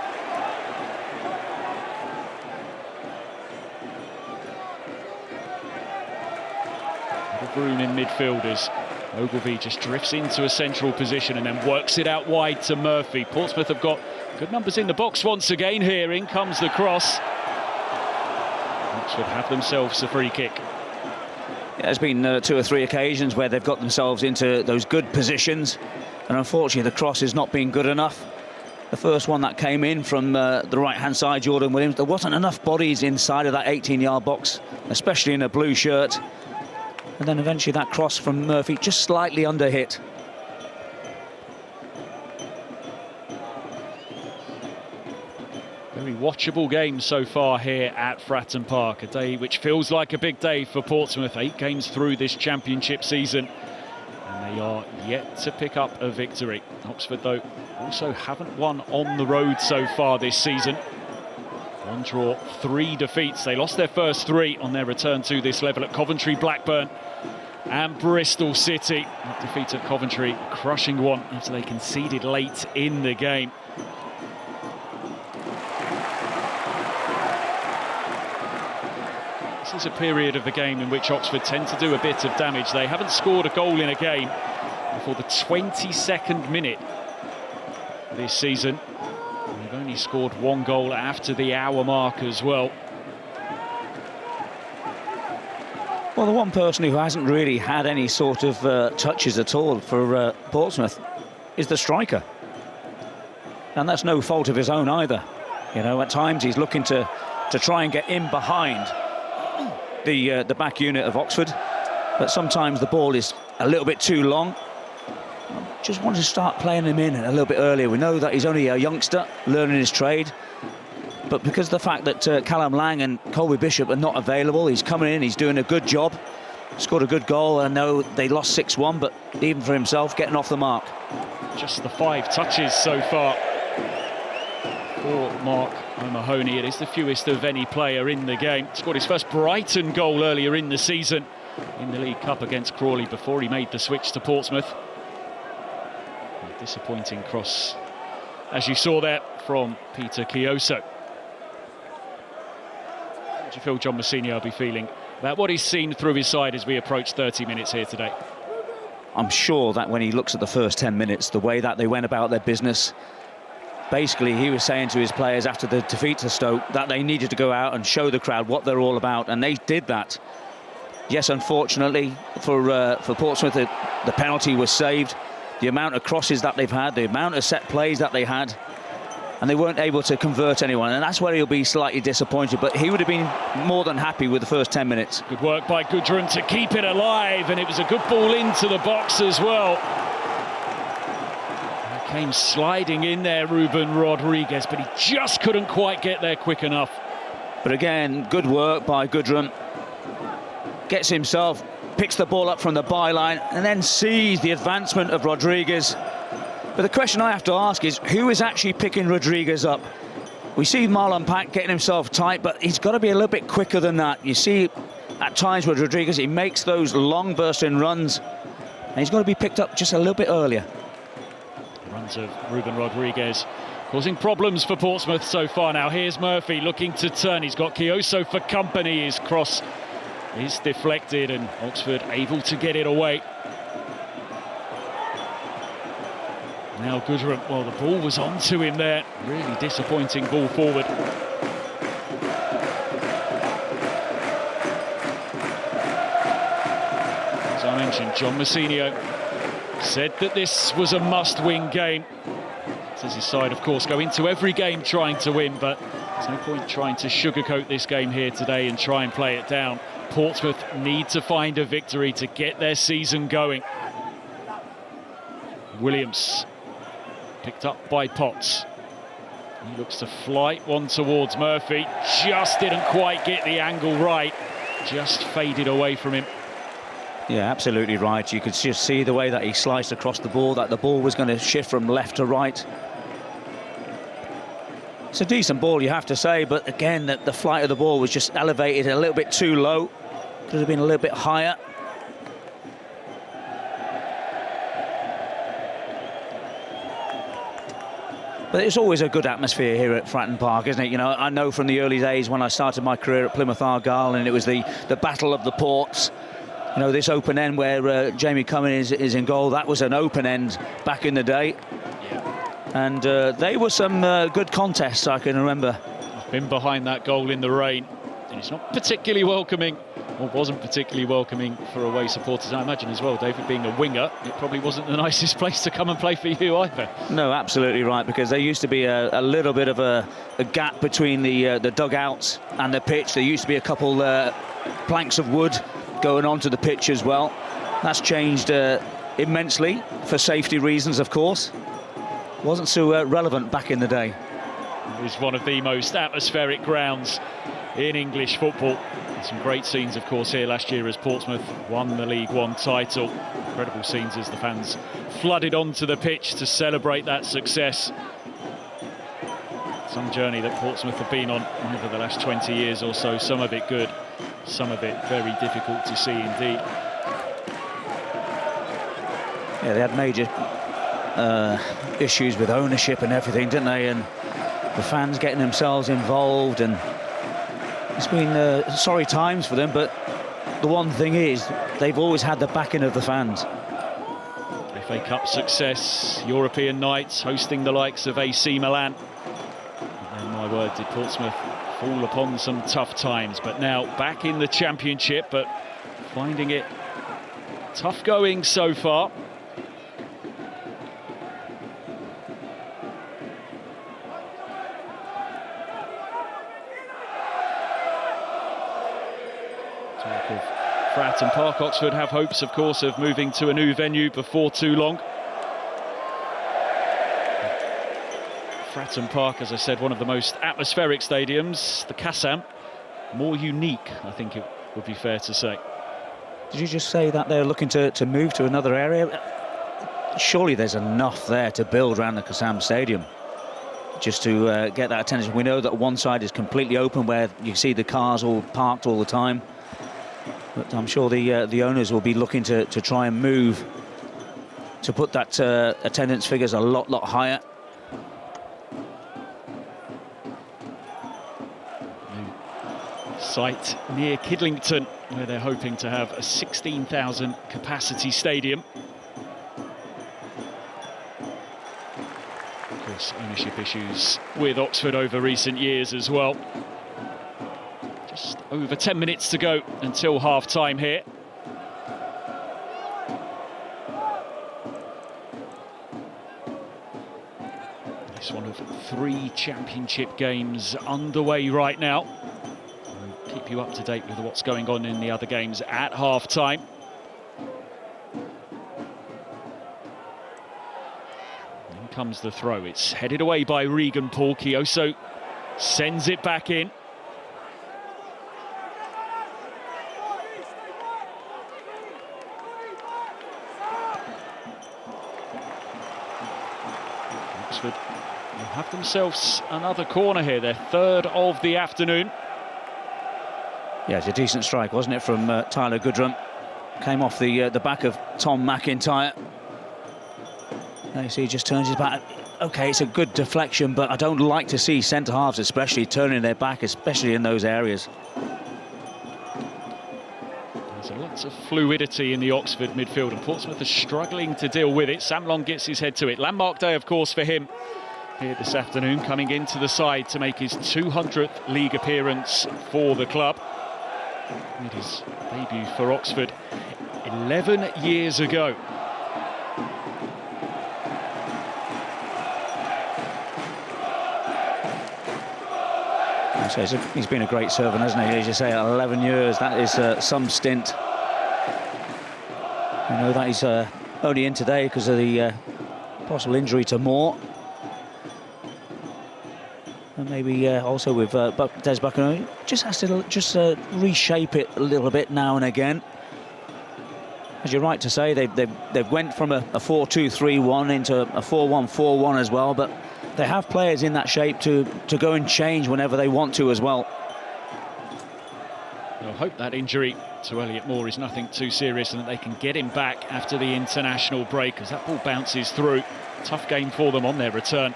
Speaker 1: Room in midfielders. Ogilvie just drifts into a central position and then works it out wide to Murphy. Portsmouth have got good numbers in the box once again here. In comes the cross. Oxford have themselves a free kick.
Speaker 2: Yeah, there's been 2 or 3 occasions where they've got themselves into those good positions, and unfortunately the cross has not been good enough. The first one that came in from the right-hand side, Jordan Williams, there wasn't enough bodies inside of that 18-yard box, especially in a blue shirt. And then eventually that cross from Murphy just slightly under hit.
Speaker 1: Very watchable game so far here at Fratton Park. A day which feels like a big day for Portsmouth. 8 games through this championship season, and they are yet to pick up a victory. Oxford, though, also haven't won on the road so far this season. 1 draw, 3 defeats. They lost their first 3 on their return to this level at Coventry, Blackburn and Bristol City. That defeat at Coventry, a crushing one after they conceded late in the game. This is a period of the game in which Oxford tend to do a bit of damage. They haven't scored a goal in a game before the 22nd minute this season. And they've only scored 1 goal after the hour mark as well.
Speaker 2: Well, the one person who hasn't really had any sort of touches at all for Portsmouth is the striker. And that's no fault of his own either. You know, at times he's looking to try and get in behind the back unit of Oxford, but sometimes the ball is a little bit too long. Just want to start playing him in a little bit earlier. We know that he's only a youngster learning his trade, but because of the fact that Callum Lang and Colby Bishop are not available, he's coming in, he's doing a good job, scored a good goal. I know they lost 6-1, but even for himself, getting off the mark.
Speaker 1: Just the 5 touches so far for Mark O'Mahony. It is the fewest of any player in the game. Scored his first Brighton goal earlier in the season in the League Cup against Crawley before he made the switch to Portsmouth. A disappointing cross, as you saw there, from Peter Chioso. How do you feel John Mousinho will be feeling about what he's seen through his side as we approach 30 minutes here today?
Speaker 2: I'm sure that when he looks at the first 10 minutes, the way that they went about their business, basically he was saying to his players after the defeat to Stoke that they needed to go out and show the crowd what they're all about, and they did that. Yes, unfortunately for Portsmouth, the penalty was saved. The amount of crosses that they've had, the amount of set plays that they had, and they weren't able to convert anyone, and that's where he'll be slightly disappointed, but he would have been more than happy with the first 10 minutes.
Speaker 1: Good work by Gudrun to keep it alive, and it was a good ball into the box as well. Came sliding in there, Ruben Rodriguez, but he just couldn't quite get there quick enough.
Speaker 2: But again, good work by Gudrun. Gets himself, picks the ball up from the byline, and then sees the advancement of Rodriguez. But the question I have to ask is, who is actually picking Rodriguez up? We see Marlon Pack getting himself tight, but he's got to be a little bit quicker than that. You see, at times with Rodriguez, he makes those long bursting runs, and he's got to be picked up just a little bit earlier.
Speaker 1: Runs of Ruben Rodriguez causing problems for Portsmouth so far. Now here's Murphy looking to turn. He's got Chioso for company. His cross is deflected and Oxford able to get it away. Now Gudrun, well, the ball was onto him there. Really disappointing ball forward. As I mentioned, John Mousinho said that this was a must-win game. Says his side, of course, go into every game trying to win, but there's no point trying to sugarcoat this game here today and try and play it down. Portsmouth need to find a victory to get their season going. Williams picked up by Potts. He looks to flight one towards Murphy. Just didn't quite get the angle right. Just faded away from him.
Speaker 2: Yeah, absolutely right. You could just see the way that he sliced across the ball, that the ball was going to shift from left to right. It's a decent ball, you have to say, but again, the flight of the ball was just elevated a little bit too low. Could have been a little bit higher. But it's always a good atmosphere here at Fratton Park, isn't it? You know, I know from the early days when I started my career at Plymouth Argyle, and it was the Battle of the Ports. You know, this open end where Jamie Cummins is in goal, that was an open end back in the day. And they were some good contests, I can remember.
Speaker 1: I've been behind that goal in the rain, and it's not particularly welcoming, or wasn't particularly welcoming for away supporters. I imagine as well, David, being a winger, it probably wasn't the nicest place to come and play for you either. No,
Speaker 2: absolutely right, because there used to be a little bit of a gap between the dugouts and the pitch. There used to be a couple planks of wood going onto the pitch as well. That's changed immensely for safety reasons, of course. Wasn't so relevant back in the day.
Speaker 1: It is one of the most atmospheric grounds in English football. Some great scenes, of course, here last year as Portsmouth won the League One title. Incredible scenes as the fans flooded onto the pitch to celebrate that success. Some journey that Portsmouth have been on over the last 20 years or so, some of it good, some of it very difficult to see indeed.
Speaker 2: Yeah, they had major issues with ownership and everything, didn't they? And the fans getting themselves involved, and it's been sorry times for them, but the one thing is they've always had the backing of the fans.
Speaker 1: FA Cup success, European nights, hosting the likes of AC Milan. And my word, did Portsmouth fall upon some tough times, but now back in the Championship, but finding it tough going so far. Talk of Fratton Park. Oxford have hopes, of course, of moving to a new venue before too long. Fratton Park, as I said, one of the most atmospheric stadiums. The Kassam, more unique, I think it would be fair to say.
Speaker 2: Did you just say that they're looking to move to another area? Surely there's enough there to build around the Kassam Stadium, just to get that attention. We know that one side is completely open, where you see the cars all parked all the time. But I'm sure the owners will be looking to try and move to put that attendance figures a lot higher.
Speaker 1: Site near Kidlington, where they're hoping to have a 16,000 capacity stadium. Of course, ownership issues with Oxford over recent years as well. Just over 10 minutes to go until half-time here. It's one of 3 Championship games underway right now. We'll keep you up to date with what's going on in the other games at half-time. In comes the throw. It's headed away by Regan Paul. Kioso sends it back in. Oxford will have themselves another corner here, their 3rd of the afternoon.
Speaker 2: Yeah, it's a decent strike, wasn't it, from Tyler Goodrum? Came off the back of Tom McIntyre. Now you see he just turns his back. OK, it's a good deflection, but I don't like to see centre-halves especially turning their back, especially in those areas.
Speaker 1: There's lots of fluidity in the Oxford midfield, and Portsmouth are struggling to deal with it. Sam Long gets his head to it. Landmark day, of course, for him here this afternoon, coming into the side to make his 200th league appearance for the club. Made his debut for Oxford 11 years ago.
Speaker 2: So he's been a great servant, hasn't he? As you say, 11 years, that is some stint. You know that he's only in today because of the possible injury to Moore. And maybe also with Des Buchanan, just has to reshape it a little bit now and again. As you're right to say, they've went from a 4-2-3-1 into a 4-1-4-1 as well, but they have players in that shape to go and change whenever they want to as well.
Speaker 1: I hope that injury to Elliot Moore is nothing too serious and that they can get him back after the international break, as that ball bounces through. Tough game for them on their return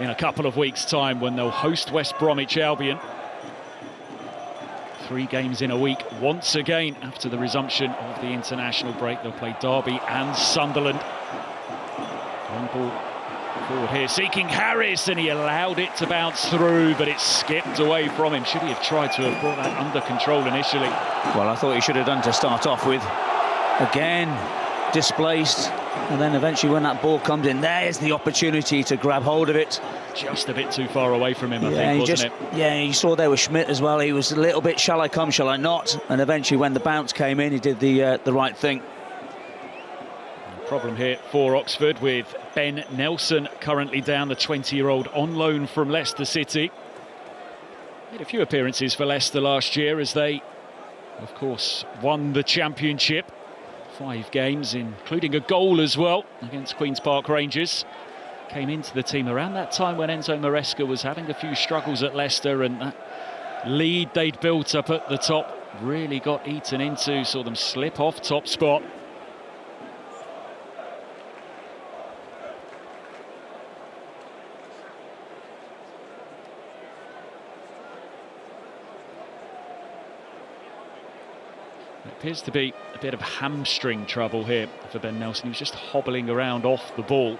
Speaker 1: in a couple of weeks' time when they'll host West Bromwich Albion. 3 games in a week once again after the resumption of the international break. They'll play Derby and Sunderland. Long ball forward here, seeking Harris, and he allowed it to bounce through, but it skipped away from him. Should he have tried to have brought that under control initially?
Speaker 2: Well, I thought he should have done to start off with. Again, displaced, and then eventually when that ball comes in, there's the opportunity to grab hold of it.
Speaker 1: Just a bit too far away from him, I think, wasn't it?
Speaker 2: Yeah, you saw there with Schmidt as well. He was a little bit, shall I come, shall I not? And eventually when the bounce came in, he did the right thing.
Speaker 1: problem here for Oxford, with Ben Nelson currently down, the 20-year-old on loan from Leicester City. Made a few appearances for Leicester last year as they, of course, won the championship. 5 games, including a goal as well against Queen's Park Rangers. Came into the team around that time when Enzo Maresca was having a few struggles at Leicester, and that lead they'd built up at the top really got eaten into, saw them slip off top spot. It appears to be a bit of hamstring trouble here for Ben Nelson. He was just hobbling around off the ball.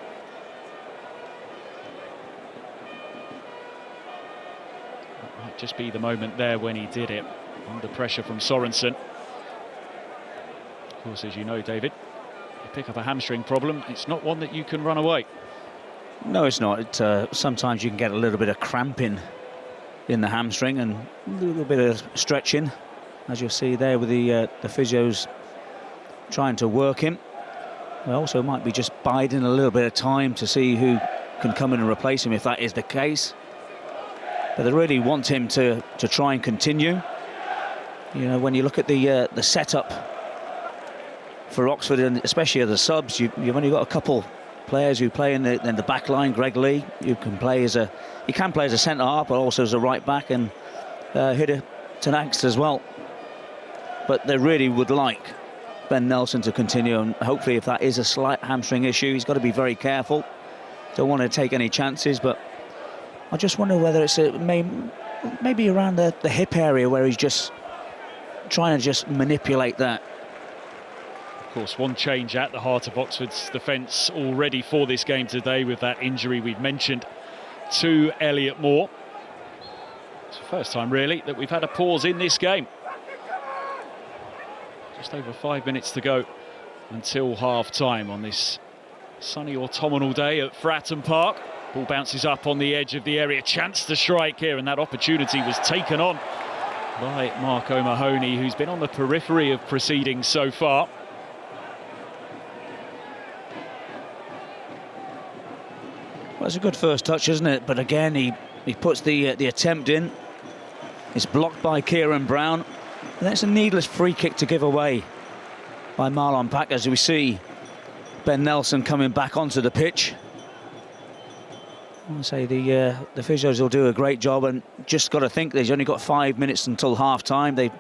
Speaker 1: That might just be the moment there when he did it, under pressure from Sorensen. Of course, as you know, David, you pick up a hamstring problem, it's not one that you can run away.
Speaker 2: No, it's not. Sometimes you can get a little bit of cramping in the hamstring and a little bit of stretching, as you'll see there with the physios trying to work him. They also might be just biding a little bit of time to see who can come in and replace him if that is the case. But they really want him to try and continue. You know, when you look at the setup for Oxford, and especially as the subs, you've only got a couple players who play in the back line. Greg Lee, you can play as a centre half, but also as a right back, and Hidde Tenaxt as well. But they really would like Ben Nelson to continue, and hopefully, if that is a slight hamstring issue, he's got to be very careful. Don't want to take any chances, but I just wonder whether it's maybe around the hip area where he's just trying to just manipulate that.
Speaker 1: Of course, one change at the heart of Oxford's defence already for this game today, with that injury we've mentioned to Elliot Moore. It's the first time, really, that we've had a pause in this game. Just over 5 minutes to go until half-time on this sunny autumnal day at Fratton Park. Ball bounces up on the edge of the area, chance to strike here, and that opportunity was taken on by Mark O'Mahony, who's been on the periphery of proceedings so far.
Speaker 2: Well, it's a good first touch, isn't it? But again, he puts the attempt in. It's blocked by Kieran Brown. And that's a needless free kick to give away by Marlon Pack, as we see Ben Nelson coming back onto the pitch. I want to say the physios will do a great job, and just got to think they've only got 5 minutes until half-time. They've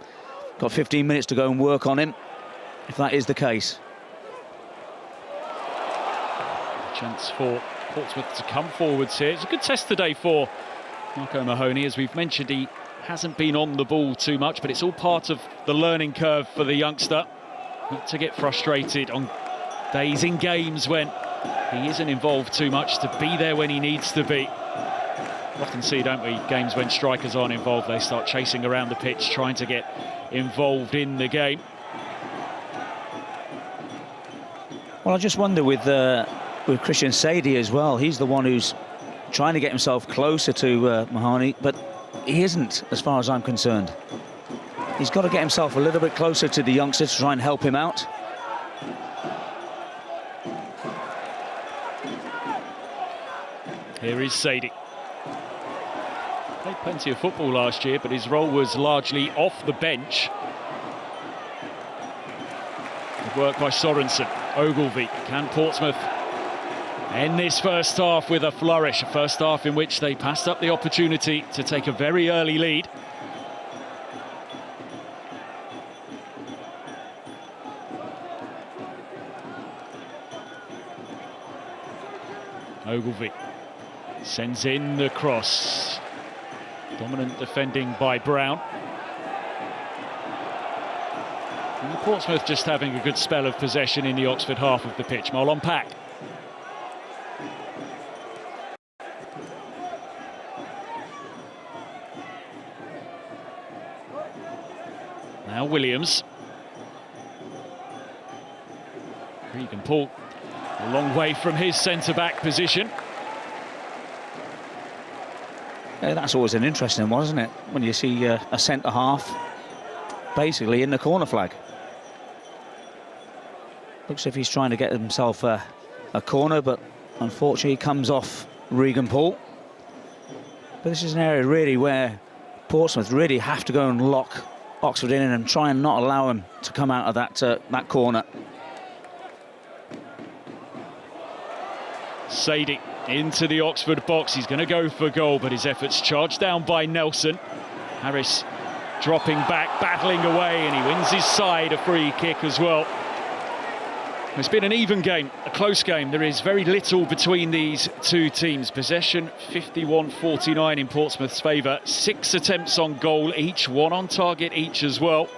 Speaker 2: got 15 minutes to go and work on him, if that is the case.
Speaker 1: Chance for Portsmouth to come forwards here. It's a good test today for Mark O'Mahony. As we've mentioned, he hasn't been on the ball too much, but it's all part of the learning curve for the youngster. Not to get frustrated on days in games when he isn't involved too much, to be there when he needs to be. We often see, don't we, games when strikers aren't involved, they start chasing around the pitch, trying to get involved in the game.
Speaker 2: Well, I just wonder with Christian Sadie as well. He's the one who's trying to get himself closer to Mahoney, but he isn't, as far as I'm concerned. He's got to get himself a little bit closer to the youngster to try and help him out.
Speaker 1: Here is Sadie. Played plenty of football last year, but his role was largely off the bench. Good work by Sorensen. Ogilvie. Can Portsmouth end this first half with a flourish? A first half in which they passed up the opportunity to take a very early lead. Ogilvie sends in the cross. Dominant defending by Brown. And Portsmouth just having a good spell of possession in the Oxford half of the pitch. Marlon Pack. Now Williams. Regan Paul a long way from his centre-back position.
Speaker 2: That's always an interesting one, isn't it? When you see a centre-half basically in the corner flag. Looks as if he's trying to get himself a corner, but unfortunately he comes off Regan Paul. But this is an area really where Portsmouth really have to go and lock Oxford in and try and not allow him to come out of that corner.
Speaker 1: Sadie into the Oxford box. He's going to go for goal, but his efforts charged down by Nelson. Harris dropping back, battling away, and he wins his side a free kick as well. It's been an even game, a close game. There is very little between these two teams. Possession 51-49 in Portsmouth's favour. 6 attempts on goal each, 1 on target each as well.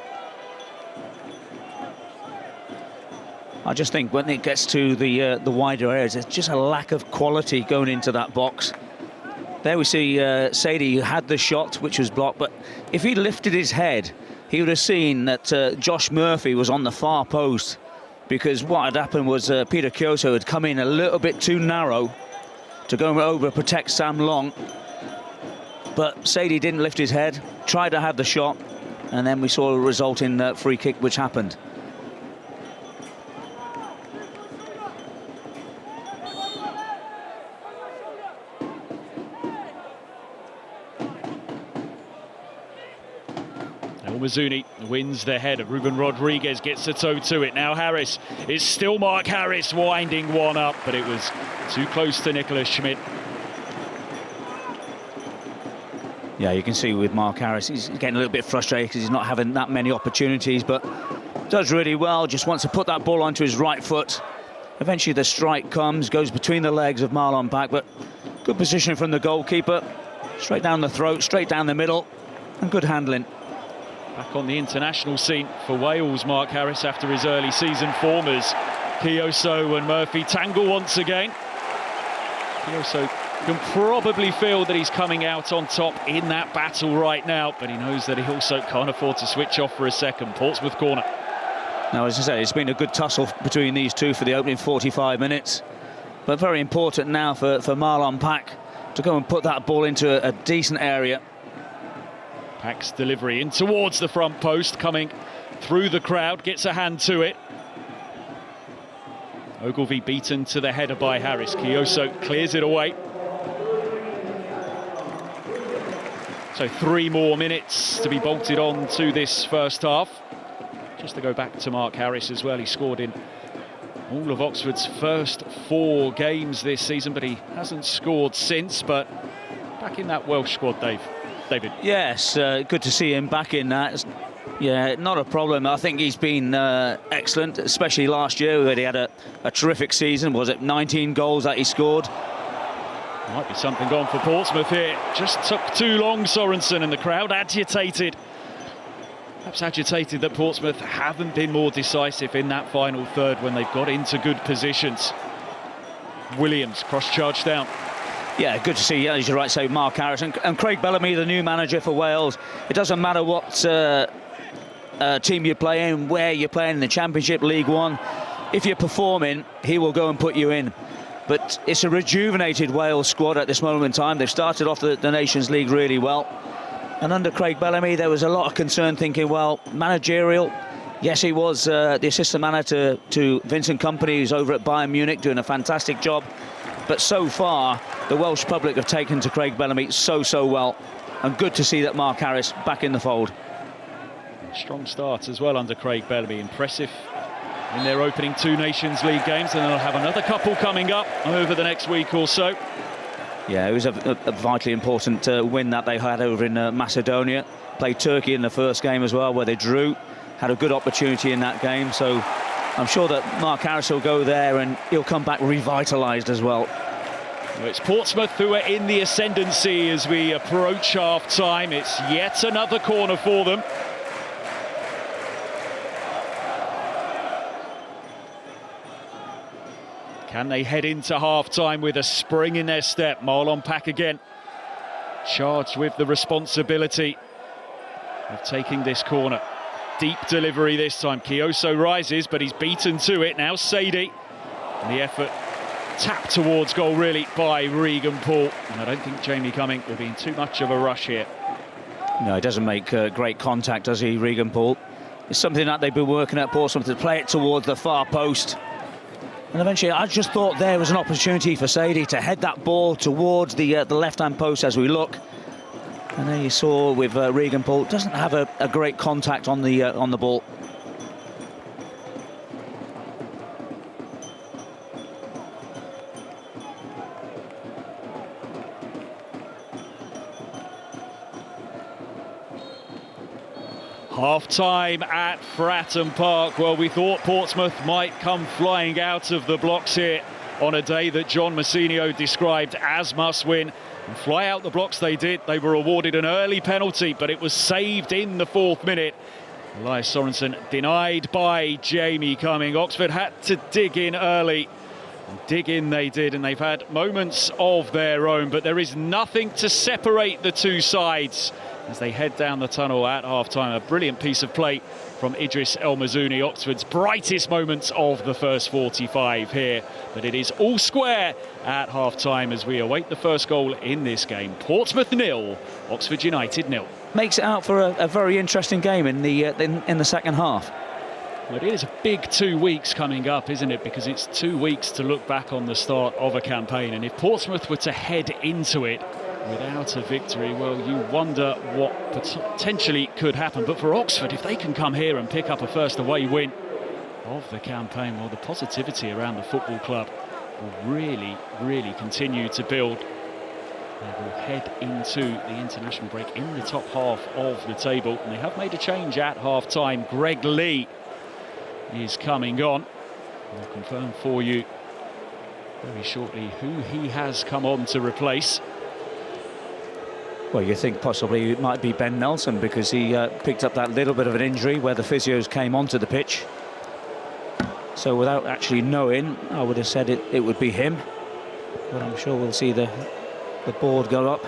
Speaker 2: I just think when it gets to the wider areas, there's just a lack of quality going into that box. There we see Sadie, who had the shot, which was blocked, but if he lifted his head, he would have seen that Josh Murphy was on the far post, because what had happened was Peter Kyoso had come in a little bit too narrow to go over protect Sam Long. But Sadie didn't lift his head, tried to have the shot, and then we saw a resulting free kick which happened.
Speaker 1: Mazzuni wins the header. Ruben Rodriguez gets a toe to it. Now Harris. It's still Mark Harris winding one up, but it was too close to Nicholas Schmidt.
Speaker 2: Yeah, you can see with Mark Harris, he's getting a little bit frustrated because he's not having that many opportunities, but does really well, just wants to put that ball onto his right foot. Eventually the strike comes, goes between the legs of Marlon Pack, but good position from the goalkeeper. Straight down the throat, straight down the middle, and good handling.
Speaker 1: Back on the international scene for Wales, Mark Harris, after his early season form as Kyoso and Murphy tangle once again. Kyoso can probably feel that he's coming out on top in that battle right now, but he knows that he also can't afford to switch off for a second. Portsmouth corner.
Speaker 2: Now, as I say, it's been a good tussle between these two for the opening 45 minutes, but very important now for Marlon Pack to go and put that ball into a decent area.
Speaker 1: Pack's delivery in towards the front post, coming through the crowd, gets a hand to it. Ogilvie beaten to the header by Harris. Kyoso clears it away. So 3 more minutes to be bolted on to this first half. Just to go back to Mark Harris as well, he scored in all of Oxford's first 4 games this season, but he hasn't scored since. But back in that Welsh squad, David.
Speaker 2: Yes, good to see him back in that. Yeah, not a problem. I think he's been excellent, especially last year where he had a terrific season. Was it 19 goals that he scored?
Speaker 1: Might be something gone for Portsmouth here. Just took too long, Sorensen, and the crowd agitated. Perhaps agitated that Portsmouth haven't been more decisive in that final third when they've got into good positions. Williams, cross-charge down.
Speaker 2: Yeah, good to see, yeah, as you're right, say Mark Harris and Craig Bellamy, the new manager for Wales. It doesn't matter what team you're playing, where you're playing in the Championship, League One. If you're performing, he will go and put you in. But it's a rejuvenated Wales squad at this moment in time. They've started off the Nations League really well. And under Craig Bellamy, there was a lot of concern thinking, well, managerial. Yes, he was the assistant manager to Vincent Kompany, who's over at Bayern Munich, doing a fantastic job. But so far, the Welsh public have taken to Craig Bellamy so well. And good to see that Mark Harris back in the fold.
Speaker 1: Strong start as well under Craig Bellamy. Impressive in their opening 2 Nations League games, and they'll have another couple coming up over the next week or so.
Speaker 2: Yeah, it was a vitally important win that they had over in Macedonia. Played Turkey in the first game as well, where they drew. Had a good opportunity in that game, so I'm sure that Mark Harris will go there and he'll come back revitalised as well.
Speaker 1: It's Portsmouth who are in the ascendancy as we approach half-time. It's yet another corner for them. Can they head into half-time with a spring in their step? Marlon Pack again, charged with the responsibility of taking this corner. Deep delivery this time. Kyoso rises, but he's beaten to it. Now Sadie. And the effort tapped towards goal, really, by Regan Paul. And I don't think Jamie Cumming will be in too much of a rush here.
Speaker 2: No, he doesn't make great contact, does he, Regan Paul? It's something that they've been working at Portsmouth, to play it towards the far post. And eventually, I just thought there was an opportunity for Sadie to head that ball towards the left-hand post as we look. And then you saw with Regan Paul, doesn't have a great contact on the ball.
Speaker 1: Half-time at Fratton Park. Well, we thought Portsmouth might come flying out of the blocks here on a day that John Massinio described as must-win. And fly out the blocks they did. They were awarded an early penalty, but it was saved in the 4th minute. Elias Sorensen denied by Jamie Cumming. Oxford had to dig in early. And dig in they did, and they've had moments of their own, but there is nothing to separate the two sides as they head down the tunnel at half-time. A brilliant piece of play from Idris El Mazouni, Oxford's brightest moments of the first 45 here. But it is all square at half-time as we await the first goal in this game. Portsmouth 0, Oxford United 0.
Speaker 2: Makes it out for a very interesting game in the second half.
Speaker 1: Well, it is a big 2 weeks coming up, isn't it? Because it's 2 weeks to look back on the start of a campaign. And if Portsmouth were to head into it without a victory, well, you wonder what potentially could happen. But for Oxford, if they can come here and pick up a first away win of the campaign, well, the positivity around the football club will really, really continue to build. They will head into the international break in the top half of the table. And they have made a change at half-time. Greg Lee is coming on. I'll confirm for you very shortly who he has come on to replace.
Speaker 2: Well, you think possibly it might be Ben Nelson, because he picked up that little bit of an injury where the physios came onto the pitch. So without actually knowing, I would have said it would be him. But I'm sure we'll see the board go up.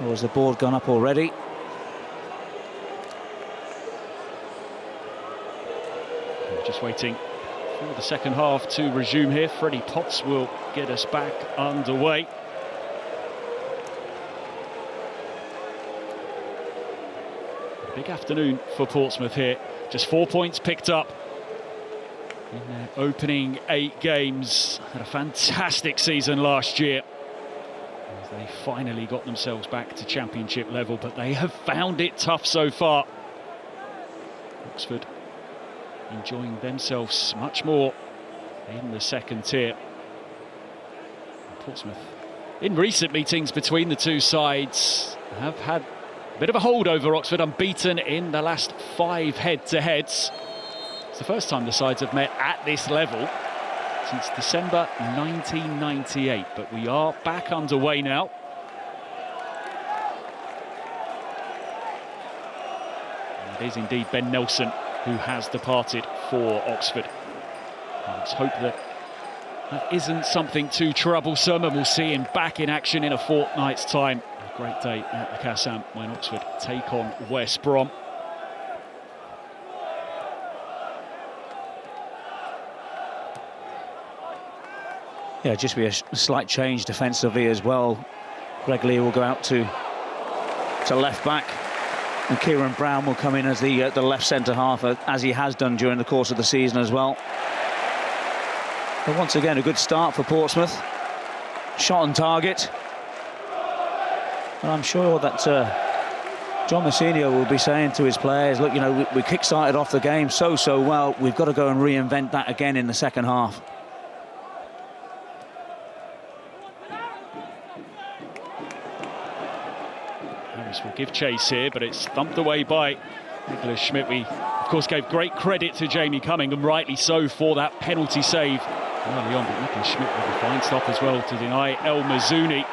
Speaker 2: Or has the board gone up already?
Speaker 1: We're just waiting for the second half to resume here. Freddie Potts will get us back underway. Big afternoon for Portsmouth here. Just 4 points picked up in their opening 8 games. Had a fantastic season last year. They finally got themselves back to championship level, but they have found it tough so far. Oxford enjoying themselves much more in the second tier. Portsmouth, in recent meetings between the two sides, have had a bit of a hold over Oxford, unbeaten in the last 5 head-to-heads. It's the first time the sides have met at this level since December 1998, but we are back underway now. And it is indeed Ben Nelson who has departed for Oxford. Let's hope that that isn't something too troublesome, and we'll see him back in action in a fortnight's time. A great day at the Kassam when Oxford take on West Brom.
Speaker 2: Yeah, just be a slight change defensively as well. Greg Lee will go out to left back, and Kieran Brown will come in as the left centre half, as he has done during the course of the season as well. But once again, a good start for Portsmouth. Shot on target. And I'm sure that John Massinio will be saying to his players, look, you know, we kick-started off the game so well. We've got to go and reinvent that again in the second half.
Speaker 1: Will give chase here, but it's thumped away by Nicholas Schmidt. We, of course, gave great credit to Jamie Cumming, and rightly so, for that penalty save early on. But Nicholas Schmidt with a fine stop as well to deny El Mazouni.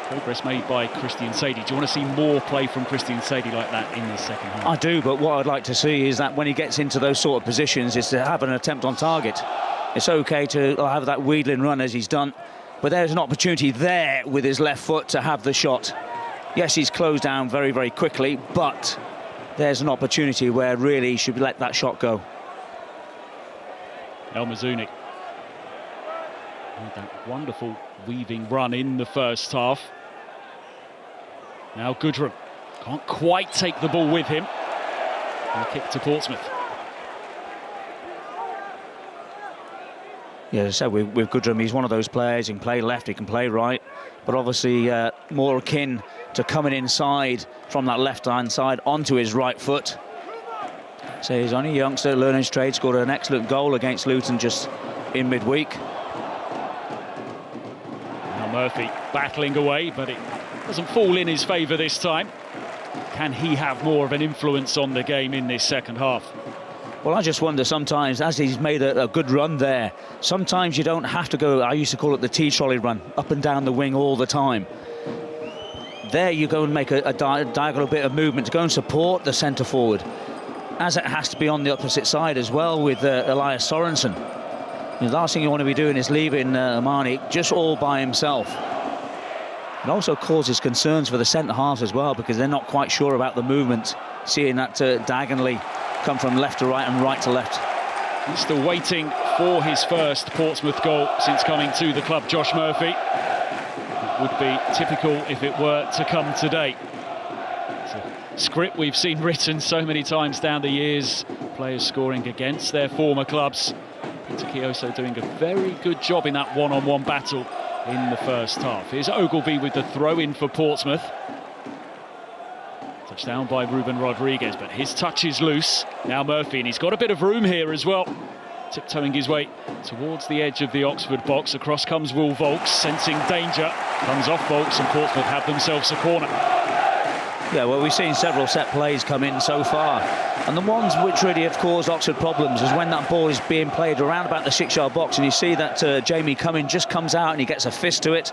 Speaker 1: Progress made by Christian Sadie. Do you want to see more play from Christian Sadie like that in the second half?
Speaker 2: I do, but what I'd like to see is that when he gets into those sort of positions, is to have an attempt on target. It's okay to have that wheedling run as he's done, but there's an opportunity there with his left foot to have the shot. Yes, he's closed down very, very quickly, but there's an opportunity where really he should let that shot go.
Speaker 1: El Mazouni. That wonderful weaving run in the first half. Now Goodrum can't quite take the ball with him. Free kick to Portsmouth.
Speaker 2: Yeah, as I said, with Goodrum, he's one of those players. He can play left, he can play right, but obviously more akin to coming inside from that left-hand side onto his right foot. So he's only a youngster learning his trade, scored an excellent goal against Luton just in midweek.
Speaker 1: Now Murphy battling away, but it doesn't fall in his favour this time. Can he have more of an influence on the game in this second half?
Speaker 2: Well, I just wonder sometimes, as he's made a good run there, sometimes you don't have to go, I used to call it the T-trolley run, up and down the wing all the time. There you go and make a diagonal bit of movement to go and support the centre forward, as it has to be on the opposite side as well with Elias Sorensen. The last thing you want to be doing is leaving Marnie just all by himself. It also causes concerns for the centre halves as well, because they're not quite sure about the movement, seeing that diagonally come from left to right and right to left.
Speaker 1: He's still waiting for his first Portsmouth goal since coming to the club, Josh Murphy. It would be typical if it were to come today. It's a script we've seen written so many times down the years, players scoring against their former clubs. Peter Kioso doing a very good job in that one-on-one battle in the first half. Here's Ogilvie with the throw-in for Portsmouth. Touchdown by Ruben Rodriguez, but his touch is loose. Now Murphy, and he's got a bit of room here as well. Tiptoeing his way towards the edge of the Oxford box. Across comes Will Volks, sensing danger. Comes off Volks, and Portsmouth have themselves a corner.
Speaker 2: Yeah, well, we've seen several set plays come in so far. And the ones which really have caused Oxford problems is when that ball is being played around about the 6-yard box, and you see that Jamie Cumming just comes out and he gets a fist to it.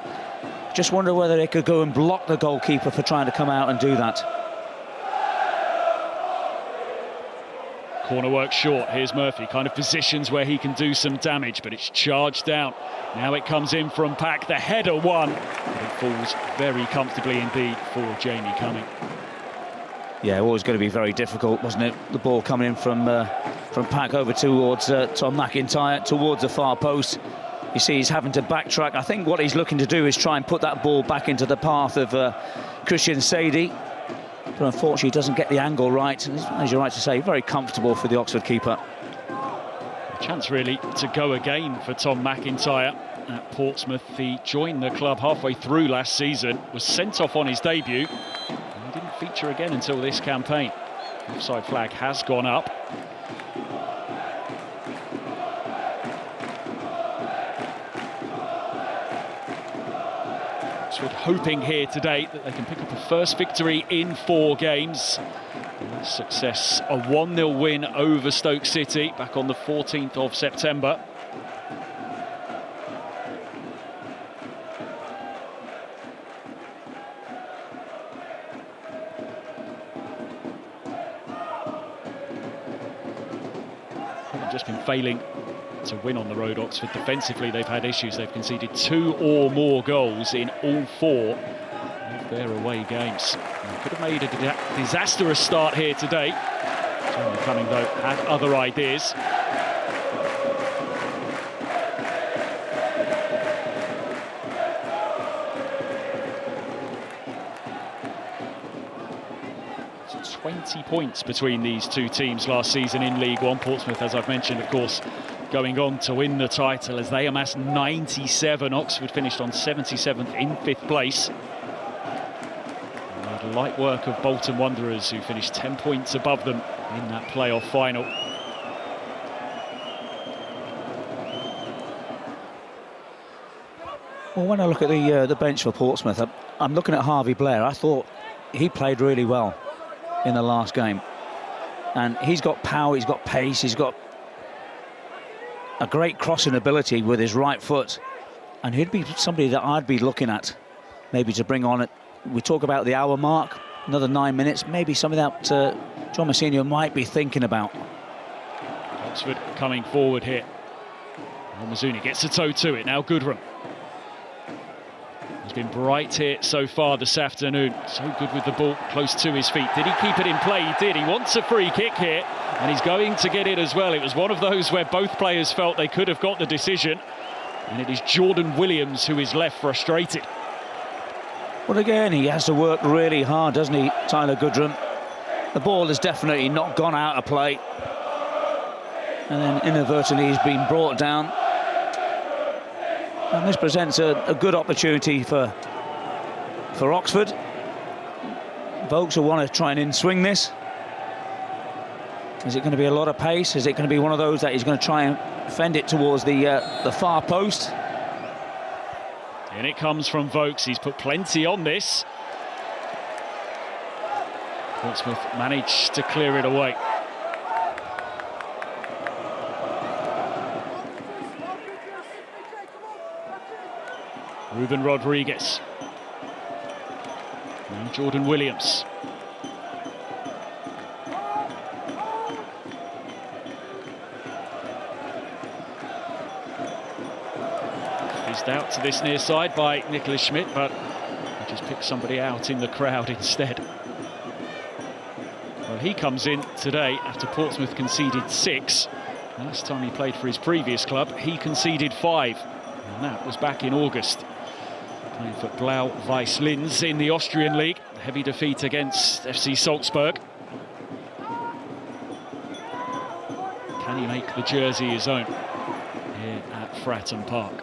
Speaker 2: Just wonder whether they could go and block the goalkeeper for trying to come out and do that.
Speaker 1: Corner work short. Here's Murphy, kind of positions where he can do some damage, but it's charged down. Now it comes in from Pack, the header won, but it falls very comfortably indeed for Jamie Cumming.
Speaker 2: Yeah, it was going to be very difficult, wasn't it? The ball coming in from Pack over towards Tom McIntyre, towards the far post. You see he's having to backtrack. I think what he's looking to do is try and put that ball back into the path of Christian Sadie. But unfortunately he doesn't get the angle right. As you're right to say, very comfortable for the Oxford keeper.
Speaker 1: A chance really to go again for Tom McIntyre at Portsmouth. He joined the club halfway through last season, was sent off on his debut, and he didn't feature again until this campaign. The offside flag has gone up. Oxford hoping here today that they can pick up a first victory in 4 games. And success, a 1-0 win over Stoke City back on the 14th of September. They've just been failing to win on the road. Oxford defensively, they've had issues. They've conceded 2 or more goals in all 4 of their away games. They could have made a disastrous start here today. Jamie Cumming, though, had other ideas. It's 20 points between these two teams last season in League One. Portsmouth, as I've mentioned, of course, going on to win the title as they amassed 97. Oxford finished on 77th in 5th place. And the light work of Bolton Wanderers, who finished 10 points above them in that playoff final.
Speaker 2: Well, when I look at the bench for Portsmouth, I'm looking at Harvey Blair. I thought he played really well in the last game. And he's got power, he's got pace, he's got a great crossing ability with his right foot, and he'd be somebody that I'd be looking at maybe to bring on it. We talk about the hour mark, another 9 minutes, maybe something that John Mousinho might be thinking about.
Speaker 1: Oxford coming forward here. Mazzuni gets a toe to it. Now Goodrum. He's been bright here so far this afternoon. So good with the ball close to his feet. Did he keep it in play? He did. He wants a free kick here, and he's going to get it as well. It was one of those where both players felt they could have got the decision, and it is Jordan Williams who is left frustrated.
Speaker 2: Well, again, he has to work really hard, doesn't he, Tyler Goodrum? The ball has definitely not gone out of play. And then inadvertently he's been brought down. And this presents a good opportunity for Oxford. Vokes will want to try and in-swing this. Is it going to be a lot of pace? Is it going to be one of those that he's going to try and fend it towards the far post?
Speaker 1: And it comes from Vokes. He's put plenty on this. Portsmouth managed to clear it away. Ruben Rodriguez. And Jordan Williams. Fizzed out to this near side by Nicholas Schmidt, but he just picked somebody out in the crowd instead. Well, he comes in today after Portsmouth conceded 6. Last time he played for his previous club, he conceded 5. And that was back in August. Playing for Blau-Weiß Linz in the Austrian League. Heavy defeat against FC Salzburg. Can he make the jersey his own here at Fratton Park?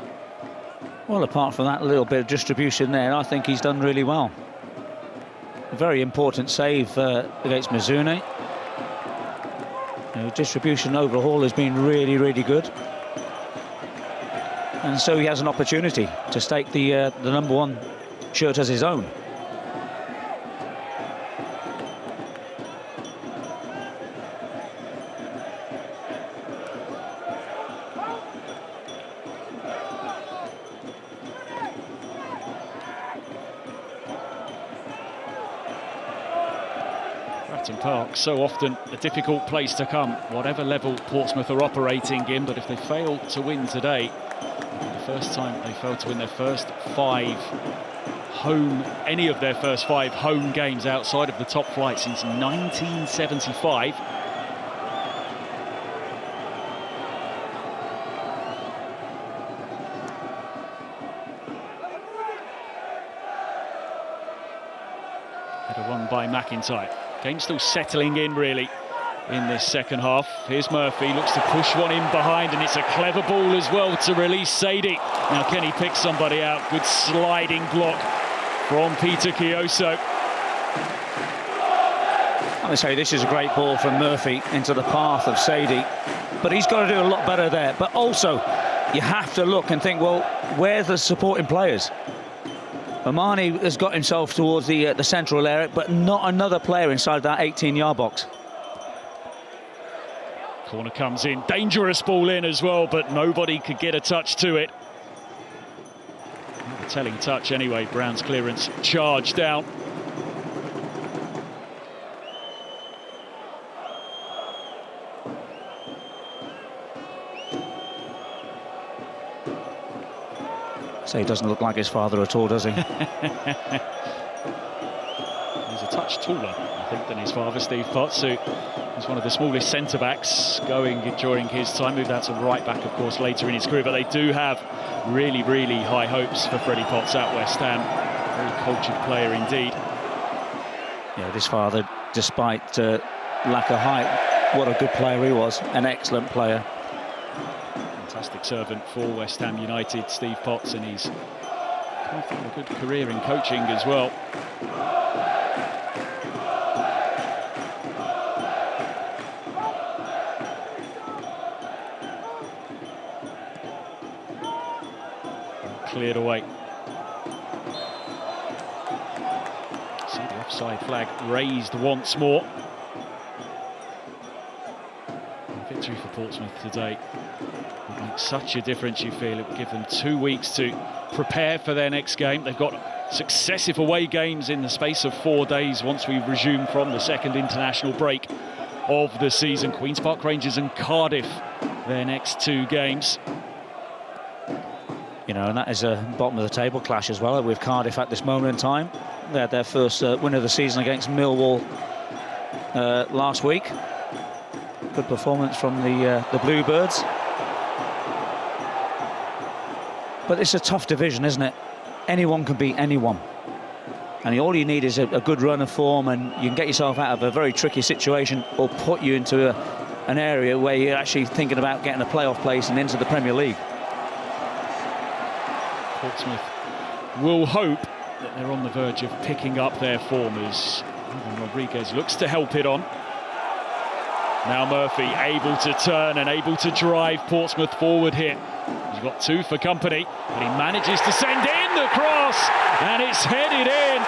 Speaker 2: Well, apart from that little bit of distribution there, I think he's done really well. A very important save against Mizune. Distribution overhaul has been really, really good. And so he has an opportunity to stake the #1 shirt as his own.
Speaker 1: Fratton Park, so often a difficult place to come, whatever level Portsmouth are operating in, but if they fail to win today, the first time they failed to win their first 5 home, any of their first 5 home games outside of the top flight since 1975. Header won by McIntyre. Game still settling in, really, in this second half. Here's Murphy, looks to push one in behind, and it's a clever ball as well to release Sadie. Now, can he pick somebody out? Good sliding block from Peter Chioso.
Speaker 2: I would say this is a great ball from Murphy into the path of Sadie, but he's got to do a lot better there. But also, you have to look and think, well, where's the supporting players? Omani has got himself towards the central area, but not another player inside that 18-yard box.
Speaker 1: Corner comes in, dangerous ball in as well, but nobody could get a touch to it. Not a telling touch anyway. Brown's clearance charged down.
Speaker 2: So he doesn't look like his father at all, does he?
Speaker 1: He's a touch taller, I think, than his father, Steve Potts, who was one of the smallest centre-backs going during his time. Moved out to right back, of course, later in his career. But they do have really, really high hopes for Freddie Potts at West Ham. Very cultured player indeed.
Speaker 2: Yeah, this father, despite lack of height, what a good player he was. An excellent player.
Speaker 1: Fantastic servant for West Ham United, Steve Potts, and he's had a good career in coaching as well. Cleared away. See the offside flag raised once more. Victory for Portsmouth today would make such a difference, you feel. It would give them 2 weeks to prepare for their next game. They've got successive away games in the space of 4 days once we resume from the second international break of the season. Queen's Park Rangers and Cardiff, their next 2 games.
Speaker 2: You know, and that is a bottom of the table clash as well with Cardiff at this moment in time. They had their first win of the season against Millwall last week. Good performance from the Bluebirds. But it's a tough division, isn't it? Anyone can beat anyone. And all you need is a good run of form, and you can get yourself out of a very tricky situation or put you into an area where you're actually thinking about getting a playoff place and into the Premier League.
Speaker 1: Portsmouth will hope that they're on the verge of picking up their form as Rodriguez looks to help it on. Now Murphy able to turn and able to drive Portsmouth forward here. He's got two for company, but he manages to send in the cross, and it's headed in.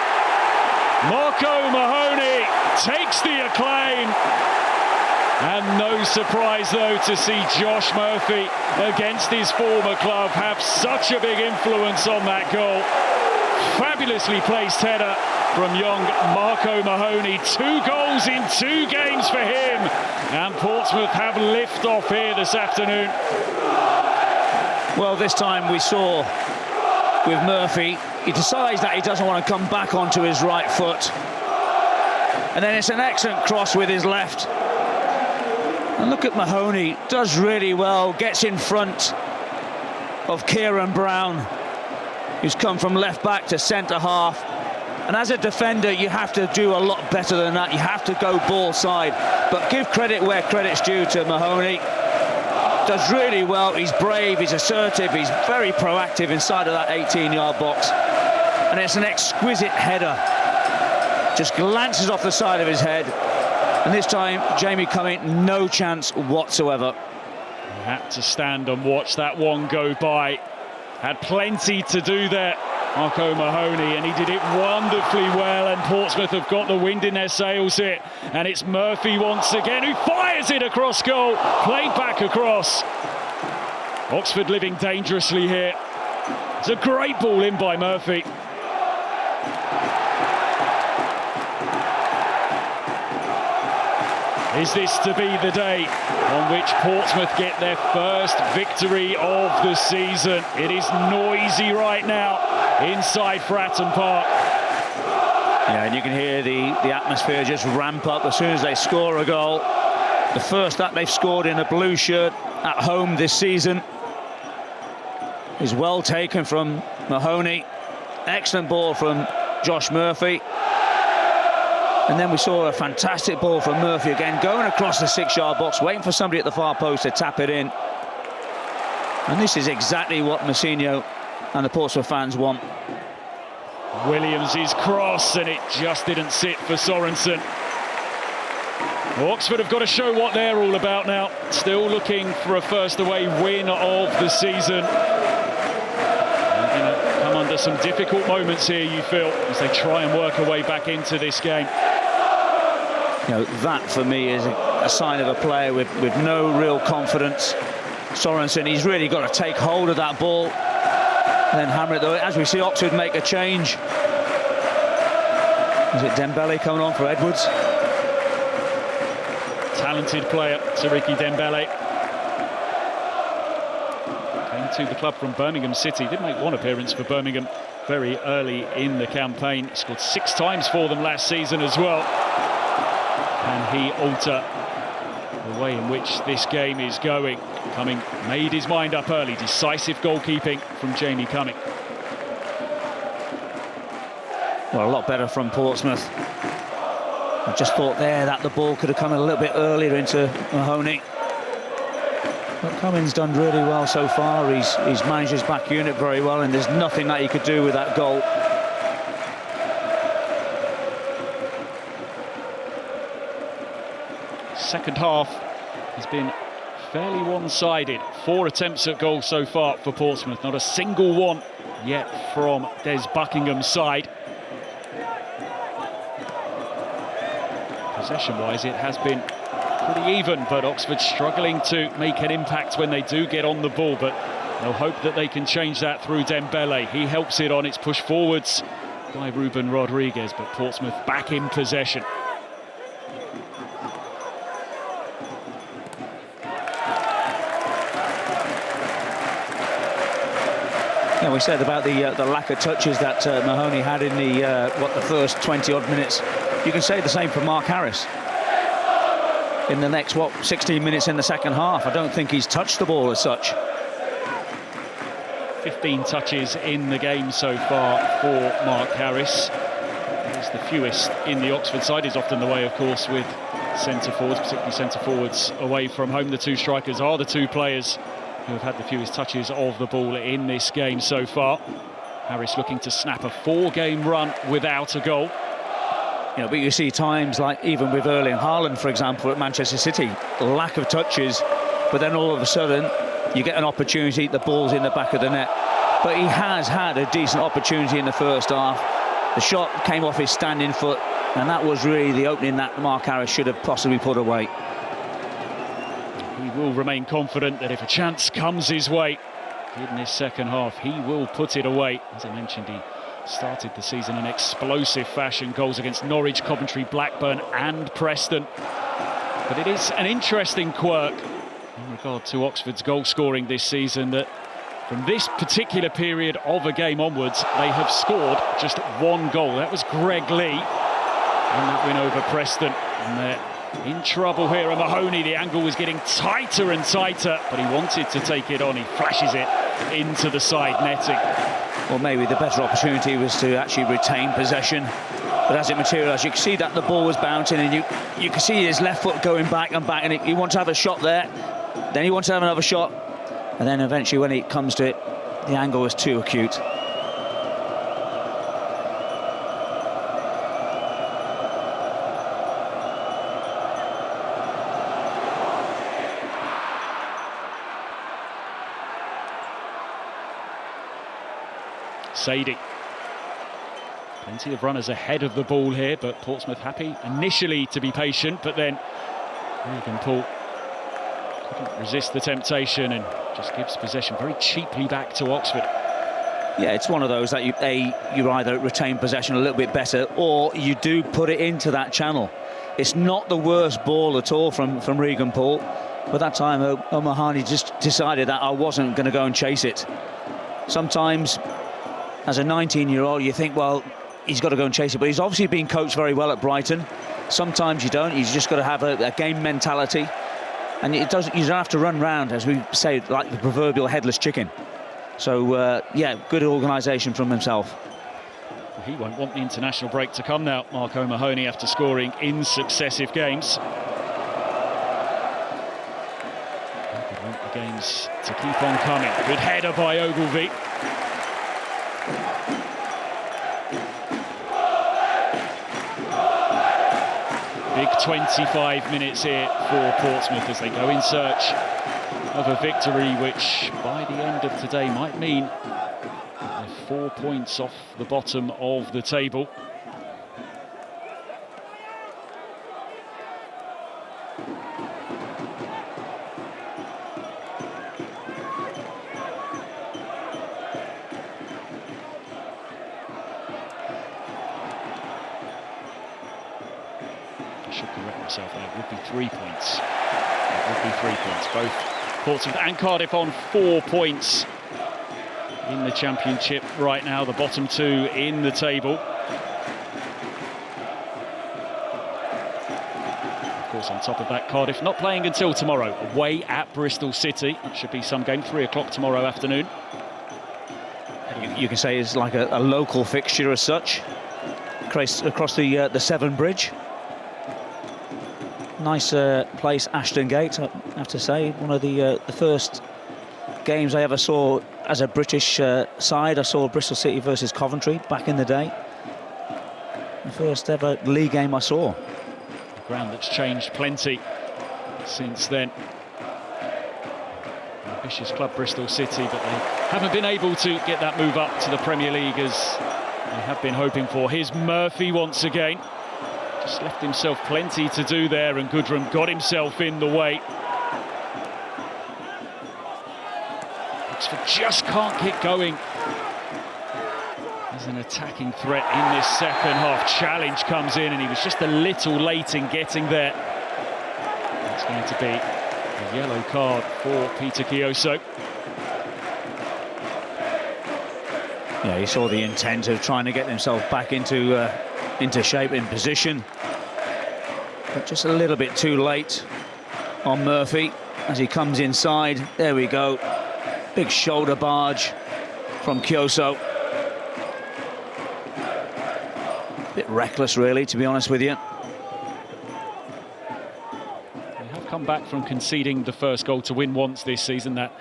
Speaker 1: Marco Mahoney takes the acclaim. And no surprise, though, to see Josh Murphy against his former club have such a big influence on that goal. Fabulously placed header from young Marco Mahoney. 2 goals in 2 games for him. And Portsmouth have lift off here this afternoon.
Speaker 2: Well, this time we saw with Murphy, he decides that he doesn't want to come back onto his right foot. And then it's an excellent cross with his left. And look at Mahoney, does really well, gets in front of Kieran Brown, who's come from left back to centre half. And as a defender, you have to do a lot better than that. You have to go ball side. But give credit where credit's due to Mahoney. Does really well, he's brave, he's assertive, he's very proactive inside of that 18-yard box. And it's an exquisite header. Just glances off the side of his head. And this time, Jamie Cumming, no chance whatsoever.
Speaker 1: He had to stand and watch that one go by. Had plenty to do there, Marco Mahoney, and he did it wonderfully well, and Portsmouth have got the wind in their sails here. And it's Murphy once again who fires it across goal, played back across. Oxford living dangerously here. It's a great ball in by Murphy. Is this to be the day on which Portsmouth get their first victory of the season? It is noisy right now inside Fratton Park.
Speaker 2: Yeah, and you can hear the atmosphere just ramp up as soon as they score a goal. The first that they've scored in a blue shirt at home this season is well taken from Mahoney. Excellent ball from Josh Murphy. And then we saw a fantastic ball from Murphy again, going across the 6-yard box, waiting for somebody at the far post to tap it in. And this is exactly what Massinho and the Portsmouth fans want.
Speaker 1: Williams' cross, and it just didn't sit for Sorensen. Oxford have got to show what they're all about now. Still looking for a first away win of the season. They're going to come under some difficult moments here, you feel, as they try and work a way back into this game.
Speaker 2: You know, that for me is a sign of a player with no real confidence. Sorensen, he's really got to take hold of that ball and then hammer it. Though, as we see Oxford make a change. Is it Dembele coming on for Edwards?
Speaker 1: Talented player, Siriki Dembele. Came to the club from Birmingham City. Did make one appearance for Birmingham very early in the campaign. He scored 6 times for them last season as well. Can he alter the way in which this game is going? Cumming made his mind up early. Decisive goalkeeping from Jamie Cumming.
Speaker 2: Well, a lot better from Portsmouth. I just thought there that the ball could have come a little bit earlier into Mahoney. But Cummings done really well so far. He's managed his back unit very well, and there's nothing that he could do with that goal.
Speaker 1: Second half has been fairly one-sided. 4 attempts at goal so far for Portsmouth. Not a single one yet from Des Buckingham's side. Possession-wise, it has been pretty even, but Oxford struggling to make an impact when they do get on the ball. But they'll hope that they can change that through Dembele. He helps it on. It's pushed forwards by Ruben Rodriguez, but Portsmouth back in possession.
Speaker 2: Yeah, we said about the lack of touches that Mahoney had in the first 20-odd minutes. You can say the same for Mark Harris. In the next 16 minutes in the second half, I don't think he's touched the ball as such. 15
Speaker 1: touches in the game so far for Mark Harris. the fewest in the Oxford side. Is often the way, of course, with centre forwards, particularly centre forwards away from home. The two strikers are the two players who have had the fewest touches of the ball in this game so far. Harris looking to snap a 4-game run without a goal.
Speaker 2: You know, but you see times like even with Erling Haaland, for example, at Manchester City, lack of touches, but then all of a sudden you get an opportunity, the ball's in the back of the net. But he has had a decent opportunity in the first half. The shot came off his standing foot, and that was really the opening that Mark Harris should have possibly put away.
Speaker 1: He will remain confident that if a chance comes his way in this second half, he will put it away. As I mentioned, he started the season in explosive fashion, goals against Norwich, Coventry, Blackburn and Preston. But it is an interesting quirk in regard to Oxford's goal scoring this season that from this particular period of a game onwards, they have scored just 1 goal. That was Greg Lee in that win over Preston. And they're in trouble here. And Mahoney, the angle was getting tighter and tighter, but he wanted to take it on. He flashes it into the side netting.
Speaker 2: Well, maybe the better opportunity was to actually retain possession. But as it materialised, you can see that the ball was bouncing, and you can see his left foot going back and back, and he wants to have a shot there. Then he wants to have another shot. And then eventually, when it comes to it, the angle was too acute.
Speaker 1: Sadie. Plenty of runners ahead of the ball here, but Portsmouth happy initially to be patient, but then Regan Poole couldn't resist the temptation and just gives possession very cheaply back to Oxford.
Speaker 2: Yeah, it's one of those that you either retain possession a little bit better or you do put it into that channel. It's not the worst ball at all from Regan Poole, but that time O'Mahony just decided that I wasn't going to go and chase it. Sometimes as a 19-year-old you think, well, he's got to go and chase it, but he's obviously been coached very well at Brighton. Sometimes you don't. You've just got to have a game mentality, and you don't have to run round, as we say, like the proverbial headless chicken. So yeah, good organisation from himself.
Speaker 1: He won't want the international break to come now, Mark O'Mahony, after scoring in successive games. He would want the games to keep on coming. Good header by Ogilvie. Big 25 minutes here for Portsmouth as they go in search of a victory, which by the end of today might mean they're 4 points off the bottom of the table. I should correct myself there. It would be 3 points. It would be 3 points. Both Portsmouth and Cardiff on 4 points in the Championship right now, the bottom two in the table. Of course, on top of that, Cardiff not playing until tomorrow, away at Bristol City. It should be some game, 3 o'clock tomorrow afternoon.
Speaker 2: You can say it's like a local fixture as such, across the Severn Bridge. Nice place, Ashton Gate, I have to say. One of the first games I ever saw as a British side. I saw Bristol City versus Coventry back in the day. The first ever league game I saw.
Speaker 1: A ground that's changed plenty since then. Ambitious club, Bristol City, but they haven't been able to get that move up to the Premier League as they have been hoping for. Here's Murphy once again. Just left himself plenty to do there, and Goodrum got himself in the way. Oxford just can't get going. There's an attacking threat in this second half. Challenge comes in, and he was just a little late in getting there. It's going to be a yellow card for Peter Chioso.
Speaker 2: Yeah, he saw the intent of trying to get himself back into shape, in position, but just a little bit too late on Murphy as he comes inside. There we go, big shoulder barge from Chioso. Bit reckless, really, to be honest with you.
Speaker 1: They have come back from conceding the first goal to win once this season. That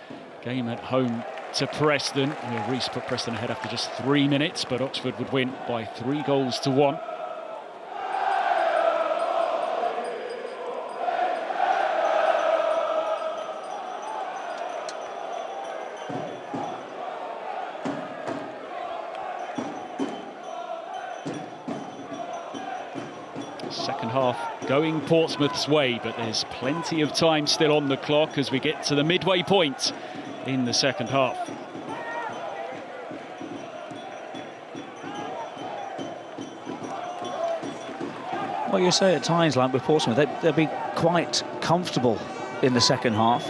Speaker 1: game at home to Preston. Reece put Preston ahead after just 3 minutes, but Oxford would win by 3-1. Second half going Portsmouth's way, but there's plenty of time still on the clock as we get to the midway point in the second half.
Speaker 2: Well, you say at times, like with Portsmouth, they'll be quite comfortable in the second half.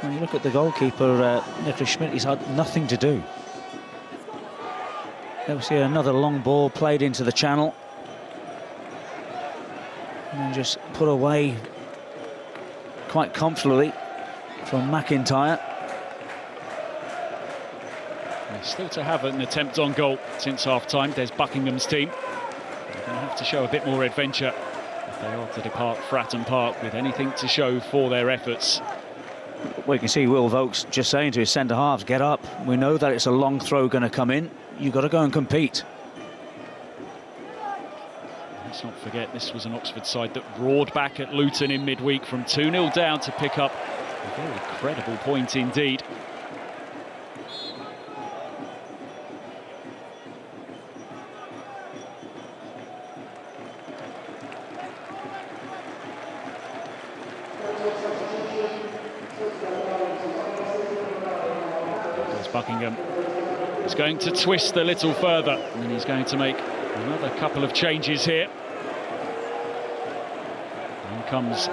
Speaker 2: When you look at the goalkeeper, Nicholas Schmidt, he's had nothing to do. There we see another long ball played into the channel. And just put away quite comfortably from McIntyre.
Speaker 1: Still to have an attempt on goal since half-time. There's Buckingham's team. They're going to have to show a bit more adventure if they are to depart Fratton Park with anything to show for their efforts.
Speaker 2: Well, you can see Will Vokes just saying to his centre-halves, get up. We know that it's a long throw going to come in. You've got to go and compete.
Speaker 1: Let's not forget, this was an Oxford side that roared back at Luton in midweek from 2-0 down to pick up a very credible point indeed. Buckingham is going to twist a little further, and then he's going to make another couple of changes here. In comes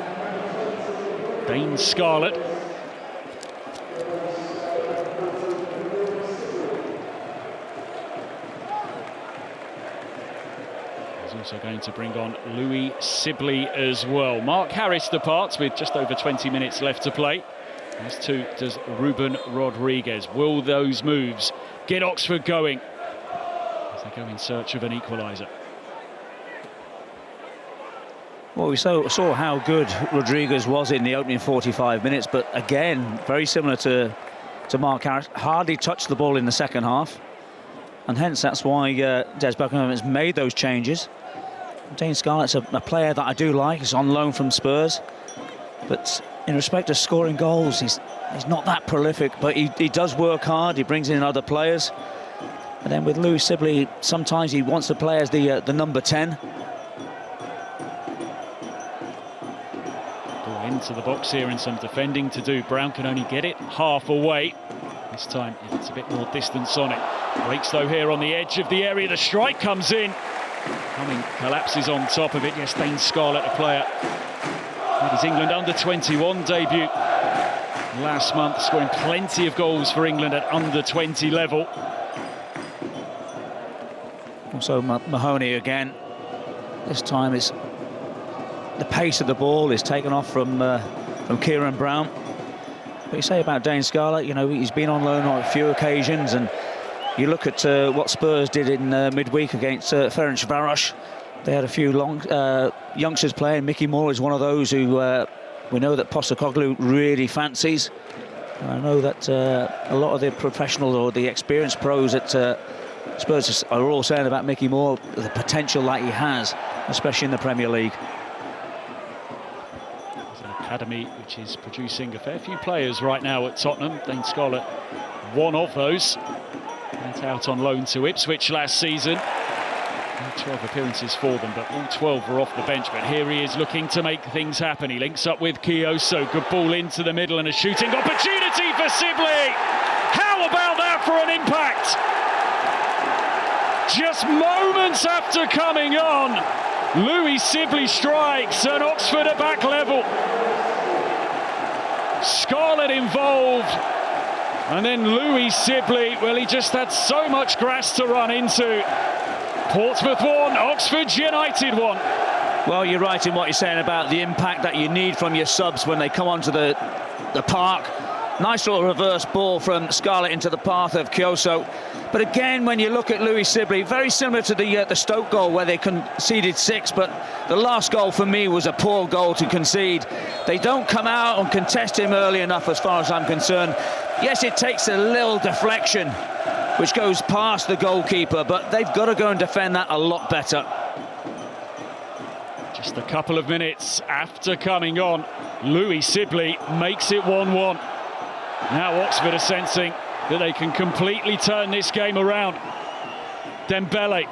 Speaker 1: Dane Scarlett. He's also going to bring on Louis Sibley as well. Mark Harris departs with just over 20 minutes left to play. As too does Ruben Rodriguez. Will those moves get Oxford going as they go in search of an equaliser?
Speaker 2: Well, we saw how good Rodriguez was in the opening 45 minutes, but again, very similar to Mark Harris, hardly touched the ball in the second half, and hence that's why Des Buckingham has made those changes. Dane Scarlett's a player that I do like. He's on loan from Spurs, but in respect to scoring goals, he's not that prolific, but he does work hard. He brings in other players. And then with Louis Sibley, sometimes he wants to play as the number 10.
Speaker 1: Ball into the box here and some defending to do. Brown can only get it half away. This time it's a bit more distance on it. Breaks though here on the edge of the area. The strike comes in. Cumming collapses on top of it. Yes, Dane Scarlett, a player. His England under-21 debut last month, scoring plenty of goals for England at under-20 level.
Speaker 2: Also Mahoney again. This time it's the pace of the ball is taken off from Kieran Brown. But you say about Dane Scarlett, you know, he's been on loan on a few occasions, and you look at what Spurs did in midweek against Ferencvaros. They had a few youngsters playing. Mickey Moore is one of those who we know that Postecoglou really fancies. And I know that a lot of the professionals or the experienced pros at Spurs are all saying about Mickey Moore, the potential that he has, especially in the Premier League.
Speaker 1: There's an academy which is producing a fair few players right now at Tottenham. Dane Scarlett, one of those. Went out on loan to Ipswich last season. 12 appearances for them, but all 12 were off the bench. But here he is looking to make things happen. He links up with Kioso. Good ball into the middle and a shooting opportunity for Sibley. How about that for an impact? Just moments after coming on, Louis Sibley strikes and Oxford are back level. Scarlett involved. And then Louis Sibley, well, he just had so much grass to run into. Portsmouth 1, Oxford United 1.
Speaker 2: Well, you're right in what you're saying about the impact that you need from your subs when they come onto the park. Nice little reverse ball from Scarlett into the path of Kyoso. But again, when you look at Louis Sibley, very similar to the Stoke goal where they conceded 6, but the last goal for me was a poor goal to concede. They don't come out and contest him early enough as far as I'm concerned. Yes, it takes a little deflection, which goes past the goalkeeper, but they've got to go and defend that a lot better.
Speaker 1: Just a couple of minutes after coming on, Louis Sibley makes it 1-1. Now Oxford are sensing that they can completely turn this game around. Dembele.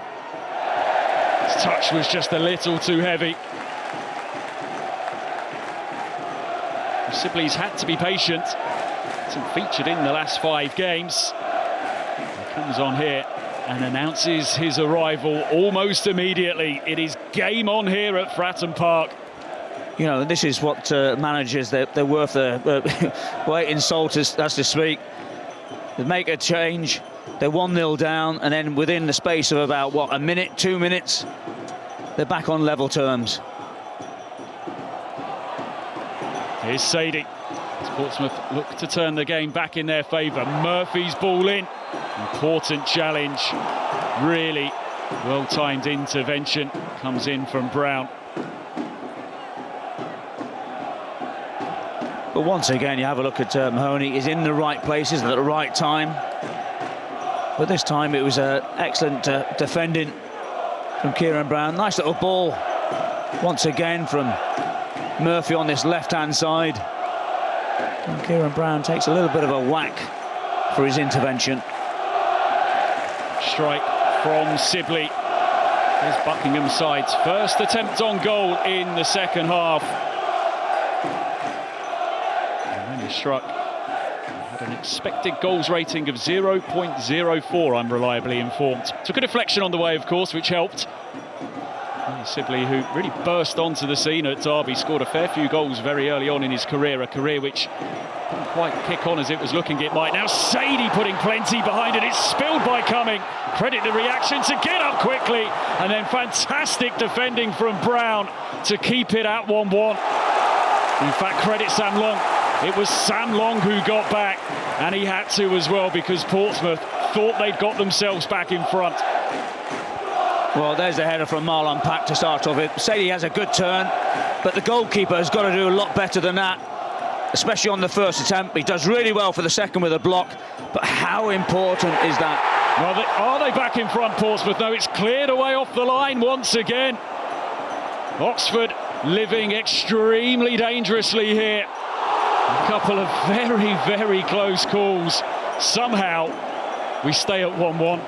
Speaker 1: His touch was just a little too heavy. Sibley's had to be patient. Hasn't featured in the last 5 games. He comes on here and announces his arrival almost immediately. It is game on here at Fratton Park.
Speaker 2: You know, this is what managers, they're worth their weight in salt, as to speak. They make a change, they're 1-0 down, and then within the space of about, what, a minute, 2 minutes, they're back on level terms.
Speaker 1: Here's Sadie. Portsmouth look to turn the game back in their favour. Murphy's ball in. Important challenge. Really well-timed intervention. Comes in from Brown.
Speaker 2: But once again, you have a look at Mahoney. He's in the right places at the right time. But this time it was excellent defending from Kieran Brown. Nice little ball once again from Murphy on this left-hand side. And Kieran Brown takes a little bit of a whack for his intervention.
Speaker 1: Strike from Sibley. There's Buckingham's side's first attempt on goal in the second half. And when he struck, had an expected goals rating of 0.04, I'm reliably informed. Took a deflection on the way, of course, which helped. Sibley, who really burst onto the scene at Derby, scored a fair few goals very early on in his career, a career which didn't quite kick on as it was looking it might. Now Sadie putting plenty behind it. It's spilled by Cumming. Credit the reaction to get up quickly, and then fantastic defending from Brown to keep it at 1-1. In fact, credit Sam Long. It was Sam Long who got back, and he had to as well, because Portsmouth thought they'd got themselves back in front.
Speaker 2: Well, there's a header from Marlon Pack to start off with. Sadie has a good turn, but the goalkeeper has got to do a lot better than that, especially on the first attempt. He does really well for the second with a block, but how important is that?
Speaker 1: Well, are they back in front, Portsmouth? No, it's cleared away off the line once again. Oxford living extremely dangerously here. A couple of very, very close calls. Somehow, we stay at 1-1.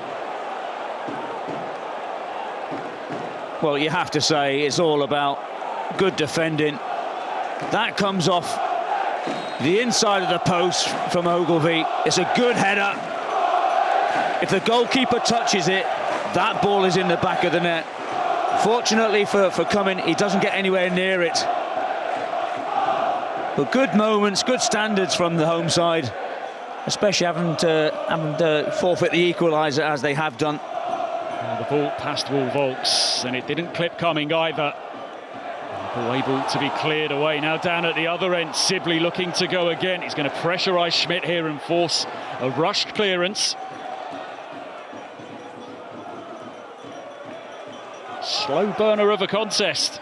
Speaker 2: Well, you have to say it's all about good defending. That comes off the inside of the post from Ogilvie. It's a good header. If the goalkeeper touches it, that ball is in the back of the net. Fortunately for Cumming, he doesn't get anywhere near it. But good moments, good standards from the home side, especially having to forfeit the equaliser as they have done.
Speaker 1: The ball past Wall Volks, and it didn't clip Cumming either. The ball able to be cleared away. Now down at the other end, Sibley looking to go again. He's going to pressurise Schmidt here and force a rushed clearance. Slow burner of a contest.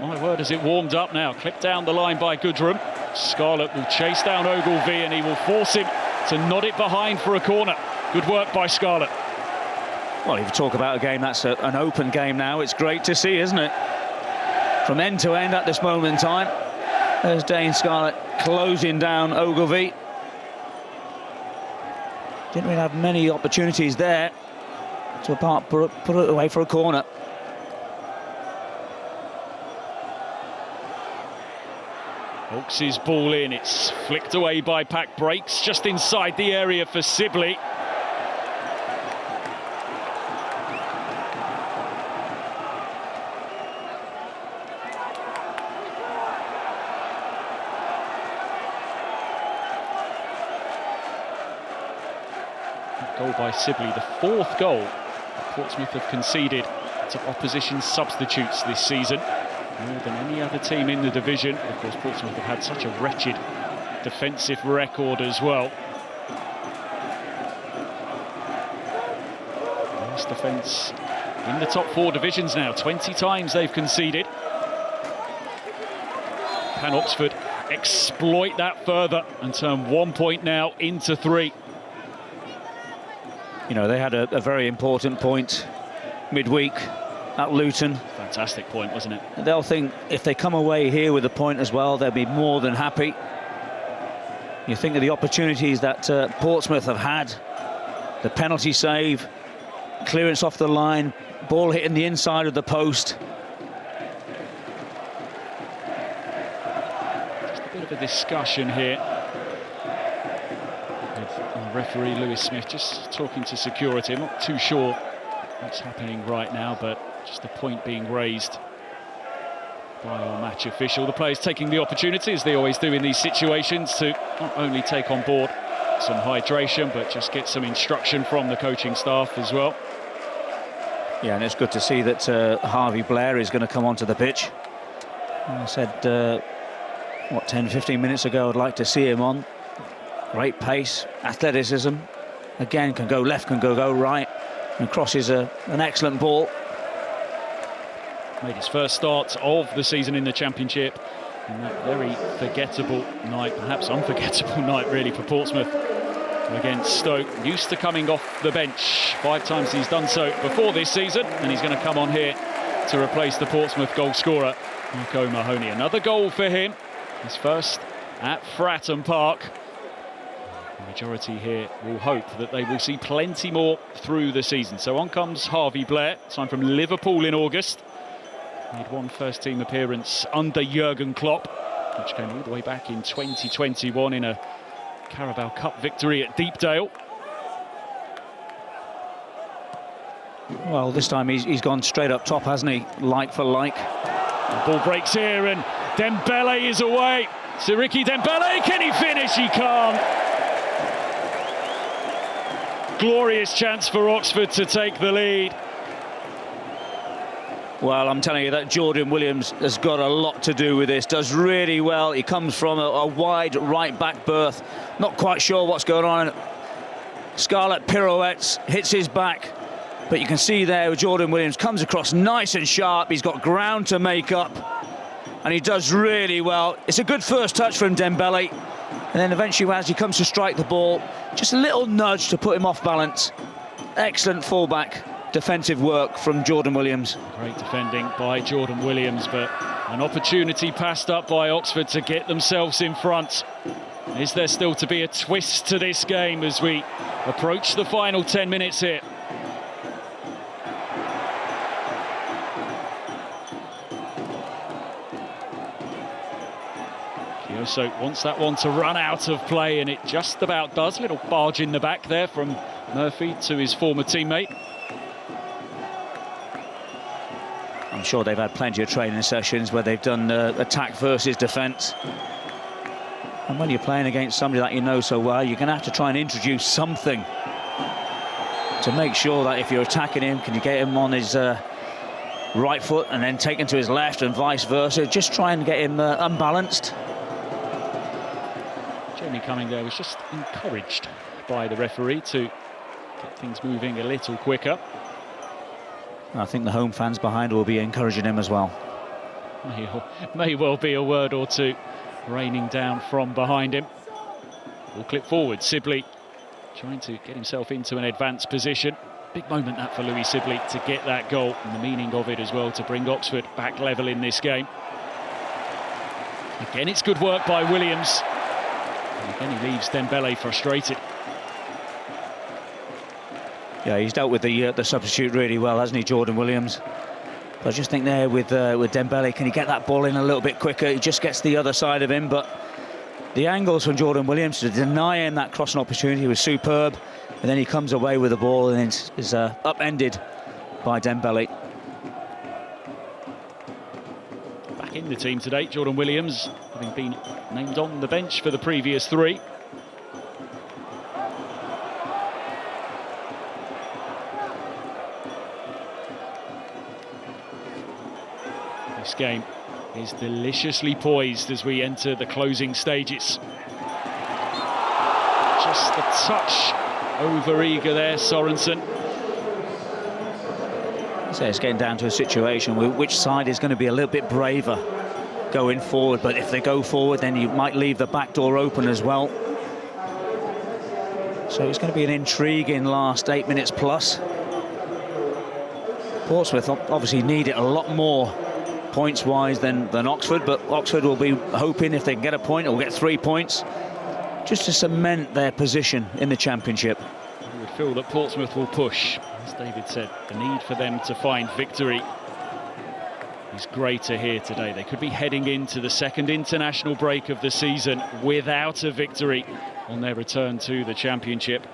Speaker 1: My word, as it warmed up now. Clipped down the line by Goodrum. Scarlett will chase down Ogilvie, and he will force him to nod it behind for a corner. Good work by Scarlett.
Speaker 2: Well, if you talk about a game that's an open game now, it's great to see, isn't it? From end to end at this moment in time. There's Dane Scarlett closing down Ogilvie. Didn't really have many opportunities there to put it away for a corner.
Speaker 1: Hawks' ball in, it's flicked away by Pack, breaks just inside the area for Sibley. Goal by Sibley, the 4th goal that Portsmouth have conceded to opposition substitutes this season. More than any other team in the division. Of course, Portsmouth have had such a wretched defensive record as well. Worst defence in the top 4 divisions now. 20 times they've conceded. Can Oxford exploit that further and turn 1 point now into 3?
Speaker 2: You know, they had a very important point midweek at Luton.
Speaker 1: Fantastic point, wasn't it?
Speaker 2: They'll think if they come away here with a point as well, they'll be more than happy. You think of the opportunities that Portsmouth have had, the penalty save, clearance off the line, ball hitting the inside of the post.
Speaker 1: Just a bit of a discussion here with referee Lewis Smith, just talking to security. I'm not too sure what's happening right now, but just a point being raised by our match official. The players taking the opportunity, as they always do in these situations, to not only take on board some hydration, but just get some instruction from the coaching staff as well.
Speaker 2: Yeah, and it's good to see that Harvey Blair is going to come onto the pitch. I said, 10-15 minutes ago, I'd like to see him on. Great pace, athleticism. Again, can go left, can go right, and crosses an excellent ball. Made his first start of the season in the Championship in that very forgettable night, perhaps unforgettable night really for Portsmouth against Stoke.
Speaker 1: Used to coming off the bench. 5 times he's done so before this season, and he's going to come on here to replace the Portsmouth goal scorer, Marco Mahoney. Another goal for him, his first at Fratton Park. The majority here will hope that they will see plenty more through the season. So on comes Harvey Blair, signed from Liverpool in August. Made one first-team appearance under Jurgen Klopp, which came all the way back in 2021 in a Carabao Cup victory at Deepdale. Well, this time he's gone straight up top, hasn't he? Like for like. The ball breaks here, and Dembele is away. Siriki Dembele, can he finish? He can't. Glorious chance for Oxford to take the lead. Well, I'm telling you that Jordan Williams has got a lot to do with this. Does really well. He comes from a wide right-back berth. Not quite sure what's going on. Scarlett pirouettes, hits his back. But you can see there, Jordan Williams comes across nice and sharp. He's got ground to make up. And he does really well. It's a good first touch from Dembele. And then eventually, as he comes to strike the ball, just a little nudge to put him off balance. Excellent fullback defensive work from Jordan Williams. Great defending by Jordan Williams, but an opportunity passed up by Oxford to get themselves in front. Is there still to be a twist to this game as we approach the final 10 minutes here? Kioso wants that one to run out of play, and it just about does. A little barge in the back there from Murphy to his former teammate. I'm sure they've had plenty of training sessions where they've done attack versus defence. And when you're playing against somebody that you know so well, you're going to have to try and introduce something to make sure that if you're attacking him, can you get him on his right foot and then take him to his left and vice versa. Just try and get him unbalanced. Jamie Cumming there was just encouraged by the referee to get things moving a little quicker. I think the home fans behind will be encouraging him as well. May well be a word or two raining down from behind him. We'll clip forward. Sibley trying to get himself into an advanced position. Big moment that for Louis Sibley to get that goal, and the meaning of it as well to bring Oxford back level in this game. Again, it's good work by Williams. And again, he leaves Dembele frustrated. Yeah, he's dealt with the substitute really well, hasn't he, Jordan Williams? But I just think there with Dembele, can he get that ball in a little bit quicker? He just gets the other side of him, but the angles from Jordan Williams to deny him that crossing opportunity was superb. And then he comes away with the ball and is upended by Dembele. Back in the team today, Jordan Williams, having been named on the bench for the previous 3. This game is deliciously poised as we enter the closing stages. Just a touch over-eager there, Sorensen.
Speaker 2: So it's getting down to a situation where which side is going to be a little bit braver going forward, but if they go forward, then you might leave the back door open as well. So it's going to be an intriguing last 8 minutes plus. Portsmouth obviously need it a lot more points-wise than Oxford, but Oxford will be hoping if they can get a point or get 3 points just to cement their position in the Championship.
Speaker 1: You would feel that Portsmouth will push. As David said, the need for them to find victory is greater here today. They could be heading into the second international break of the season without a victory on their return to the Championship.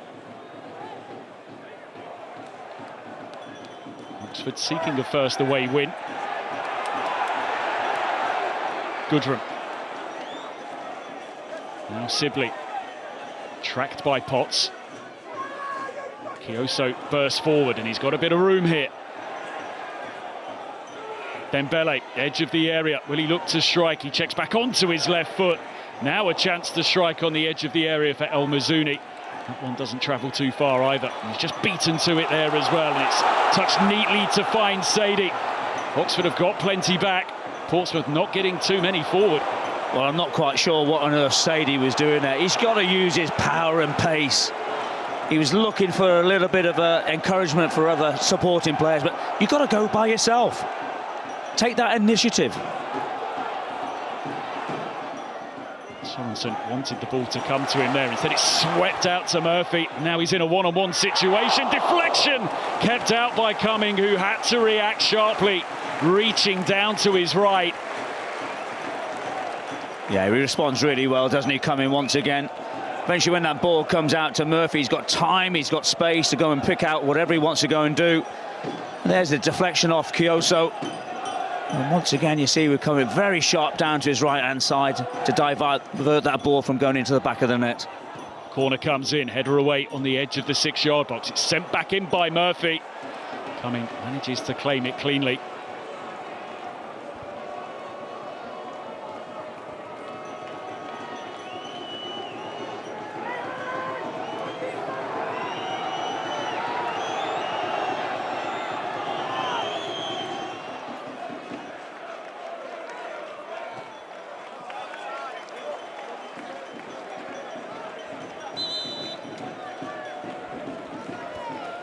Speaker 1: Oxford seeking a first away win. Goodrum. Now Sibley. Tracked by Potts. Kioso bursts forward and he's got a bit of room here. Dembele, edge of the area. Will he look to strike? He checks back onto his left foot. Now a chance to strike on the edge of the area for El Mazouni. That one doesn't travel too far either. He's just beaten to it there as well. And it's touched neatly to find Sadie. Oxford have got plenty back. Portsmouth not getting too many forward.
Speaker 2: Well, I'm not quite sure what on earth Sadie was doing there. He's got to use his power and pace. He was looking for a little bit of encouragement for other supporting players, but you've got to go by yourself. Take that initiative.
Speaker 1: Sorensen wanted the ball to come to him there. Instead, it's swept out to Murphy. Now he's in a one-on-one situation. Deflection kept out by Cumming, who had to react sharply, reaching down to his right.
Speaker 2: Yeah, he responds really well, doesn't he, Cumming once again. Eventually, when that ball comes out to Murphy, he's got time, he's got space to go and pick out whatever he wants to go and do. And there's the deflection off Kioso. And once again, you see we're coming very sharp down to his right-hand side to divert that ball from going into the back of the net.
Speaker 1: Corner comes in, header away on the edge of the 6-yard box. It's sent back in by Murphy. Cumming manages to claim it cleanly.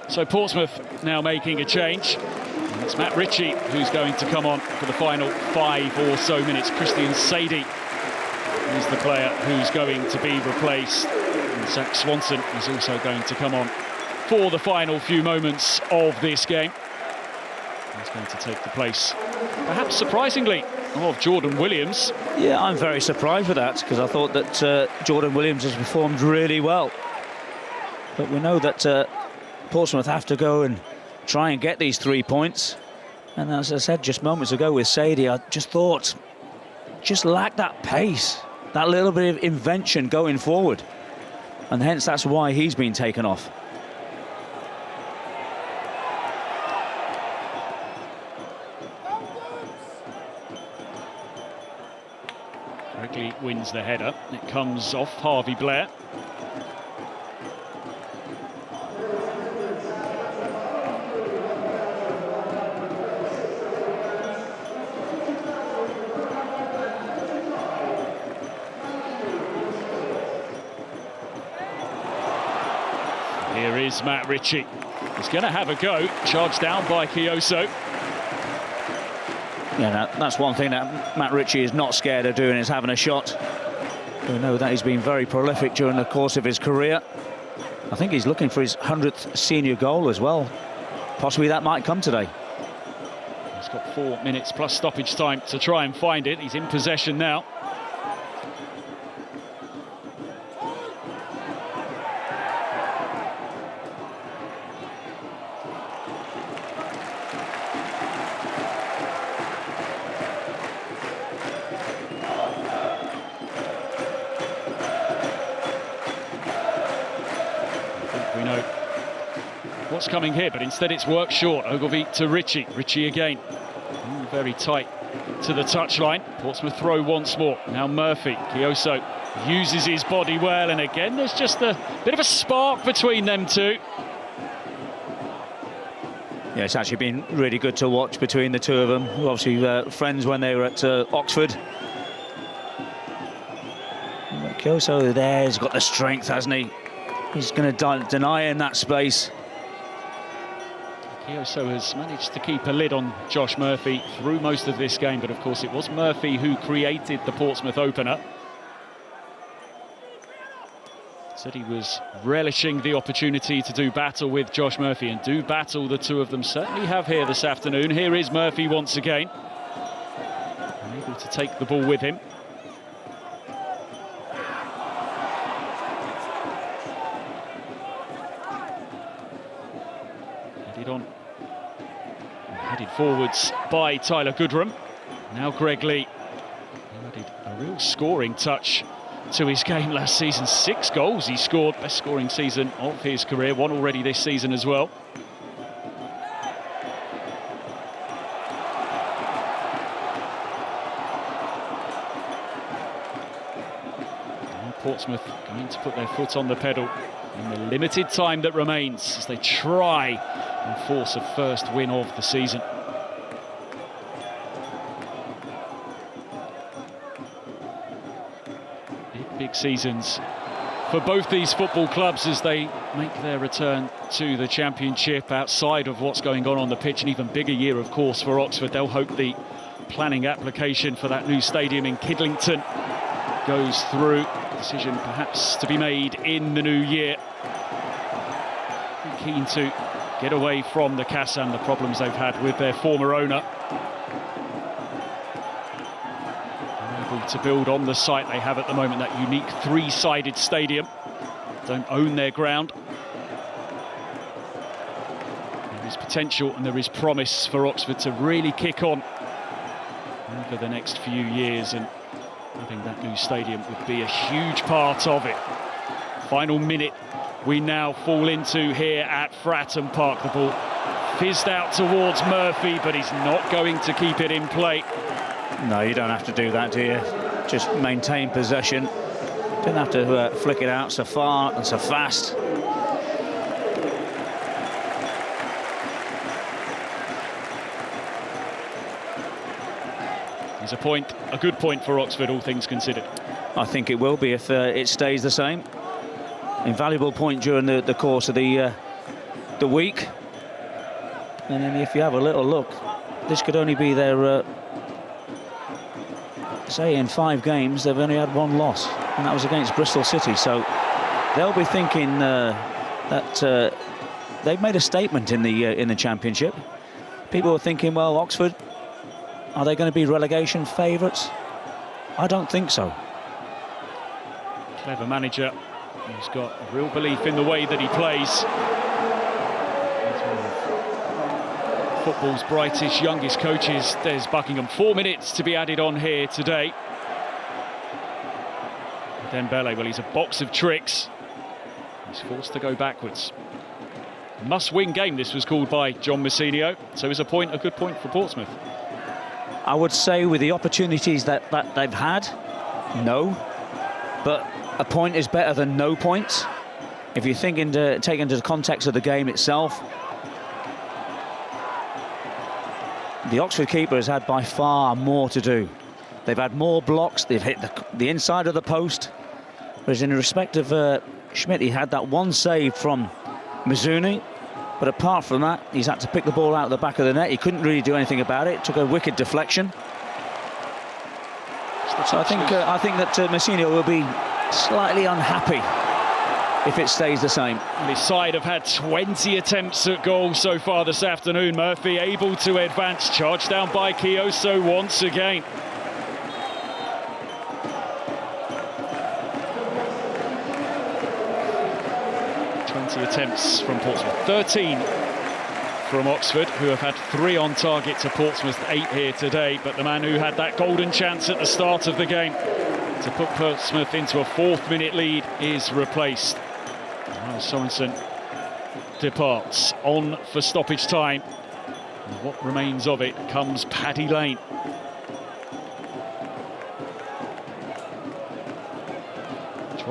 Speaker 1: So Portsmouth now making a change. And it's Matt Ritchie who's going to come on for the final 5 or so minutes. Christian Sadie is the player who's going to be replaced. And Zach Swanson is also going to come on for the final few moments of this game. He's going to take the place, perhaps surprisingly, of Jordan Williams.
Speaker 2: Yeah, I'm very surprised with that, because I thought that Jordan Williams has performed really well. But we know that Portsmouth have to go and try and get these 3 points. And as I said just moments ago with Sadie, I just thought, just lacked that pace, that little bit of invention going forward. And hence that's why he's been taken off.
Speaker 1: Gregley wins the header. It comes off Harvey Blair. Here is Matt Ritchie. He's going to have a go. Charged down by Kioso.
Speaker 2: Yeah, that's one thing that Matt Ritchie is not scared of doing, is having a shot. We know that he's been very prolific during the course of his career. I think he's looking for his 100th senior goal as well. Possibly that might come today.
Speaker 1: He's got 4 minutes plus stoppage time to try and find it. He's in possession now. What's coming here, but instead it's worked short. Ogilvie to Ritchie. Ritchie again. Very tight to the touchline. Portsmouth throw once more. Now Murphy. Kioso uses his body well, and again there's just a bit of a spark between them two.
Speaker 2: Yeah, it's actually been really good to watch between the two of them. Obviously friends when they were at Oxford. Kioso there, he's got the strength, hasn't he? He's going to deny him that space.
Speaker 1: Kioso has managed to keep a lid on Josh Murphy through most of this game, but of course it was Murphy who created the Portsmouth opener. Said he was relishing the opportunity to do battle with Josh Murphy, and do battle the two of them certainly have here this afternoon. Here is Murphy once again, able to take the ball with him. Headed forwards by Tyler Goodrum. Now Greg Lee, who added a real scoring touch to his game last season. 6 goals he scored, best scoring season of his career, 1 already this season as well. Now Portsmouth going to put their foot on the pedal in the limited time that remains as they try and force a first win of the season. Big seasons for both these football clubs as they make their return to the Championship outside of what's going on the pitch. An even bigger year, of course, for Oxford. They'll hope the planning application for that new stadium in Kidlington goes through. Decision perhaps to be made in the new year. Be keen to get away from the CAS and the problems they've had with their former owner. Able to build on the site they have at the moment, that unique 3-sided stadium. Don't own their ground. There is potential and there is promise for Oxford to really kick on over the next few years, and having that new stadium would be a huge part of it. Final minute we now fall into here at Fratton Park. The ball fizzed out towards Murphy, but he's not going to keep it in play.
Speaker 2: No, you don't have to do that, do you? Just maintain possession. Don't have to flick it out so far and so fast.
Speaker 1: It's a point, a good point for Oxford, all things considered.
Speaker 2: I think it will be if it stays the same. Invaluable point during the course of the week. And then if you have a little look, this could only be their, say in 5 games, they've only had 1 loss, and that was against Bristol City. So they'll be thinking that they've made a statement in the Championship. People are thinking, well, Oxford, are they going to be relegation favourites? I don't think so.
Speaker 1: Clever manager who's got a real belief in the way that he plays. He's one of football's brightest, youngest coaches. There's Buckingham. 4 minutes to be added on here today. Dembele, well, he's a box of tricks. He's forced to go backwards. Must-win game, this was called by John Messinio. So is a good point for Portsmouth.
Speaker 2: I would say with the opportunities that they've had, no. But a point is better than no points. If you take into the context of the game itself, the Oxford keeper has had by far more to do. They've had more blocks, they've hit the inside of the post. Whereas in respect of Schmidt, he had that one save from Mizuni. But apart from that, he's had to pick the ball out of the back of the net. He couldn't really do anything about it. Took a wicked deflection. So I think that Messinio will be slightly unhappy if it stays the same.
Speaker 1: His side have had 20 attempts at goal so far this afternoon. Murphy able to advance, charged down by Kioso once again. Attempts from Portsmouth, 13 from Oxford, who have had 3 on target to Portsmouth, 8 here today. But the man who had that golden chance at the start of the game to put Portsmouth into a 4th-minute lead is replaced. Miles Sorensen departs on for stoppage time. And what remains of it comes Paddy Lane.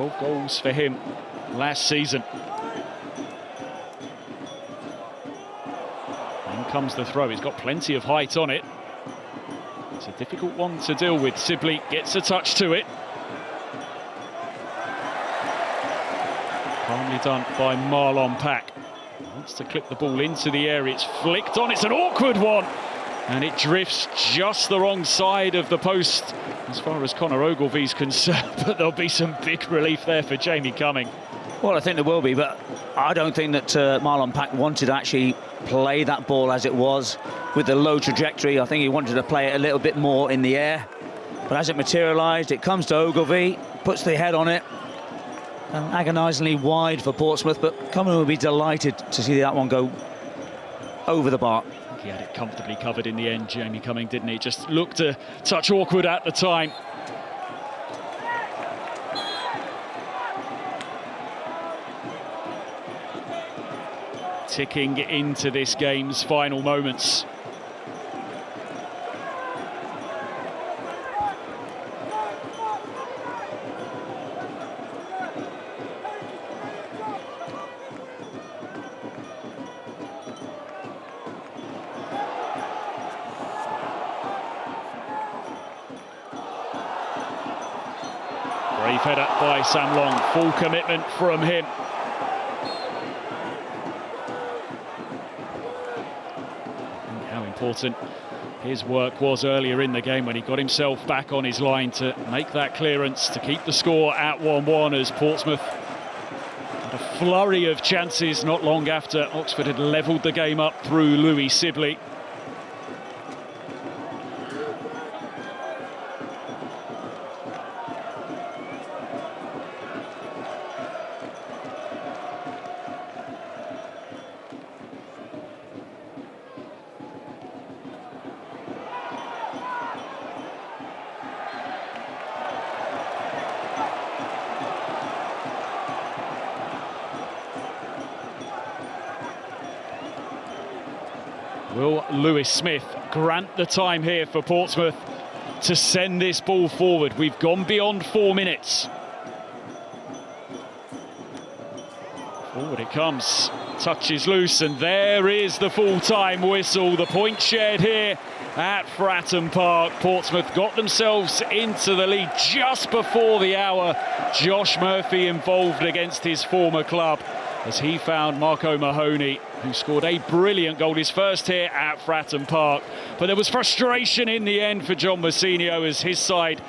Speaker 1: 12 goals for him last season. In comes the throw. He's got plenty of height on it. It's a difficult one to deal with. Sibley gets a touch to it. Calmly done by Marlon Pack. Wants to clip the ball into the area. It's flicked on. It's an awkward one. And it drifts just the wrong side of the post as far as Conor Ogilvy's concerned. But there'll be some big relief there for Jamie Cumming.
Speaker 2: Well, I think there will be, but I don't think that Marlon Pack wanted to actually play that ball as it was with the low trajectory. I think he wanted to play it a little bit more in the air. But as it materialised, it comes to Ogilvy, puts the head on it. And agonisingly wide for Portsmouth, but Cumming will be delighted to see that one go over the bar.
Speaker 1: He had it comfortably covered in the end, Jamie Cumming, didn't he? Just looked a touch awkward at the time. Ticking into this game's final moments. Brave header by Sam Long, full commitment from him. And how important his work was earlier in the game when he got himself back on his line to make that clearance to keep the score at 1-1 as Portsmouth had a flurry of chances not long after Oxford had levelled the game up through Louis Sibley. Will Lewis Smith grant the time here for Portsmouth to send this ball forward? We've gone beyond 4 minutes. Forward it comes, touch is loose, and there is the full-time whistle. The point shared here at Fratton Park. Portsmouth got themselves into the lead just before the hour. Josh Murphy involved against his former club as he found Marco Mahoney, who scored a brilliant goal, his first here at Fratton Park. But there was frustration in the end for John Mousinho as his side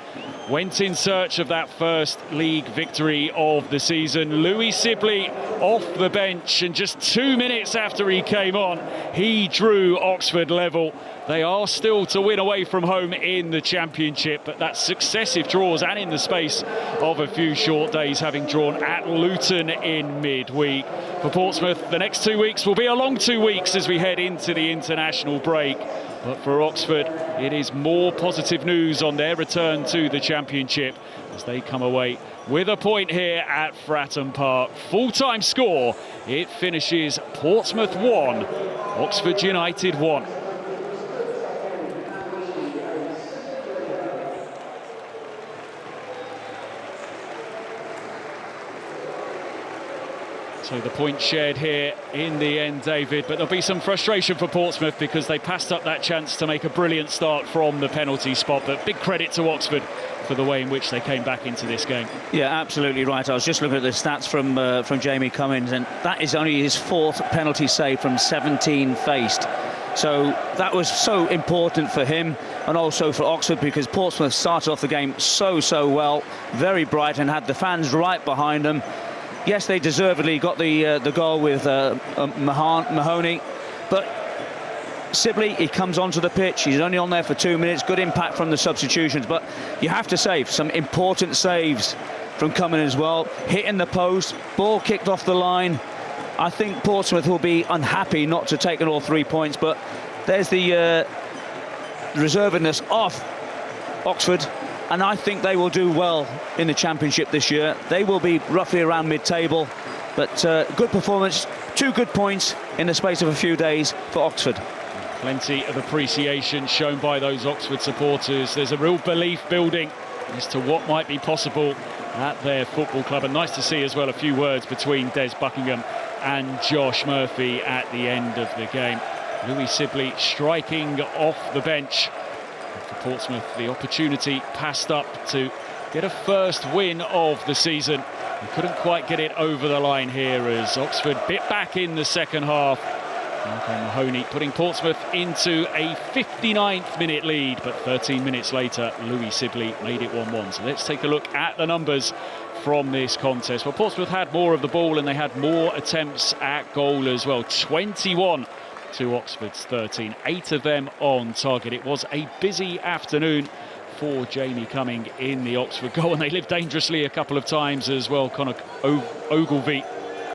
Speaker 1: went in search of that first league victory of the season. Louis Sibley off the bench, and just 2 minutes after he came on, he drew Oxford level. They are still to win away from home in the Championship, but that's successive draws and in the space of a few short days, having drawn at Luton in midweek. For Portsmouth, the next 2 weeks will be a long 2 weeks as we head into the international break. But for Oxford, it is more positive news on their return to the Championship as they come away with a point here at Fratton Park. Full-time score, it finishes Portsmouth 1, Oxford United 1. So the point shared here in the end, David, but there'll be some frustration for Portsmouth because they passed up that chance to make a brilliant start from the penalty spot. But big credit to Oxford for the way in which they came back into this game. Yeah, absolutely right. I was just looking at the stats from Jamie Cummings, and that is only his 4th penalty save from 17 faced. So that was so important for him and also for Oxford, because Portsmouth started off the game so well, very bright, and had the fans right behind them. Yes, they deservedly got the goal with Mahoney, but Sibley, he comes onto the pitch. He's only on there for 2 minutes. Good impact from the substitutions, but you have to say some important saves from Cumming as well. Hitting the post, ball kicked off the line. I think Portsmouth will be unhappy not to take all 3 points, but there's the reservedness of Oxford. And I think they will do well in the Championship this year. They will be roughly around mid-table, but good performance, 2 good points in the space of a few days for Oxford. Plenty of appreciation shown by those Oxford supporters. There's a real belief building as to what might be possible at their football club. And nice to see as well a few words between Des Buckingham and Josh Murphy at the end of the game. Louis Sibley striking off the bench. For Portsmouth, the opportunity passed up to get a first win of the season. They couldn't quite get it over the line here as Oxford bit back in the second half. Malcolm Mahoney putting Portsmouth into a 59th minute lead, but 13 minutes later, Louis Sibley made it 1-1. So let's take a look at the numbers from this contest. Well, Portsmouth had more of the ball and they had more attempts at goal as well. 21 to Oxford's 13, 8 of them on target. It was a busy afternoon for Jamie Cumming in the Oxford goal, and they lived dangerously a couple of times as well. Conor Ogilvie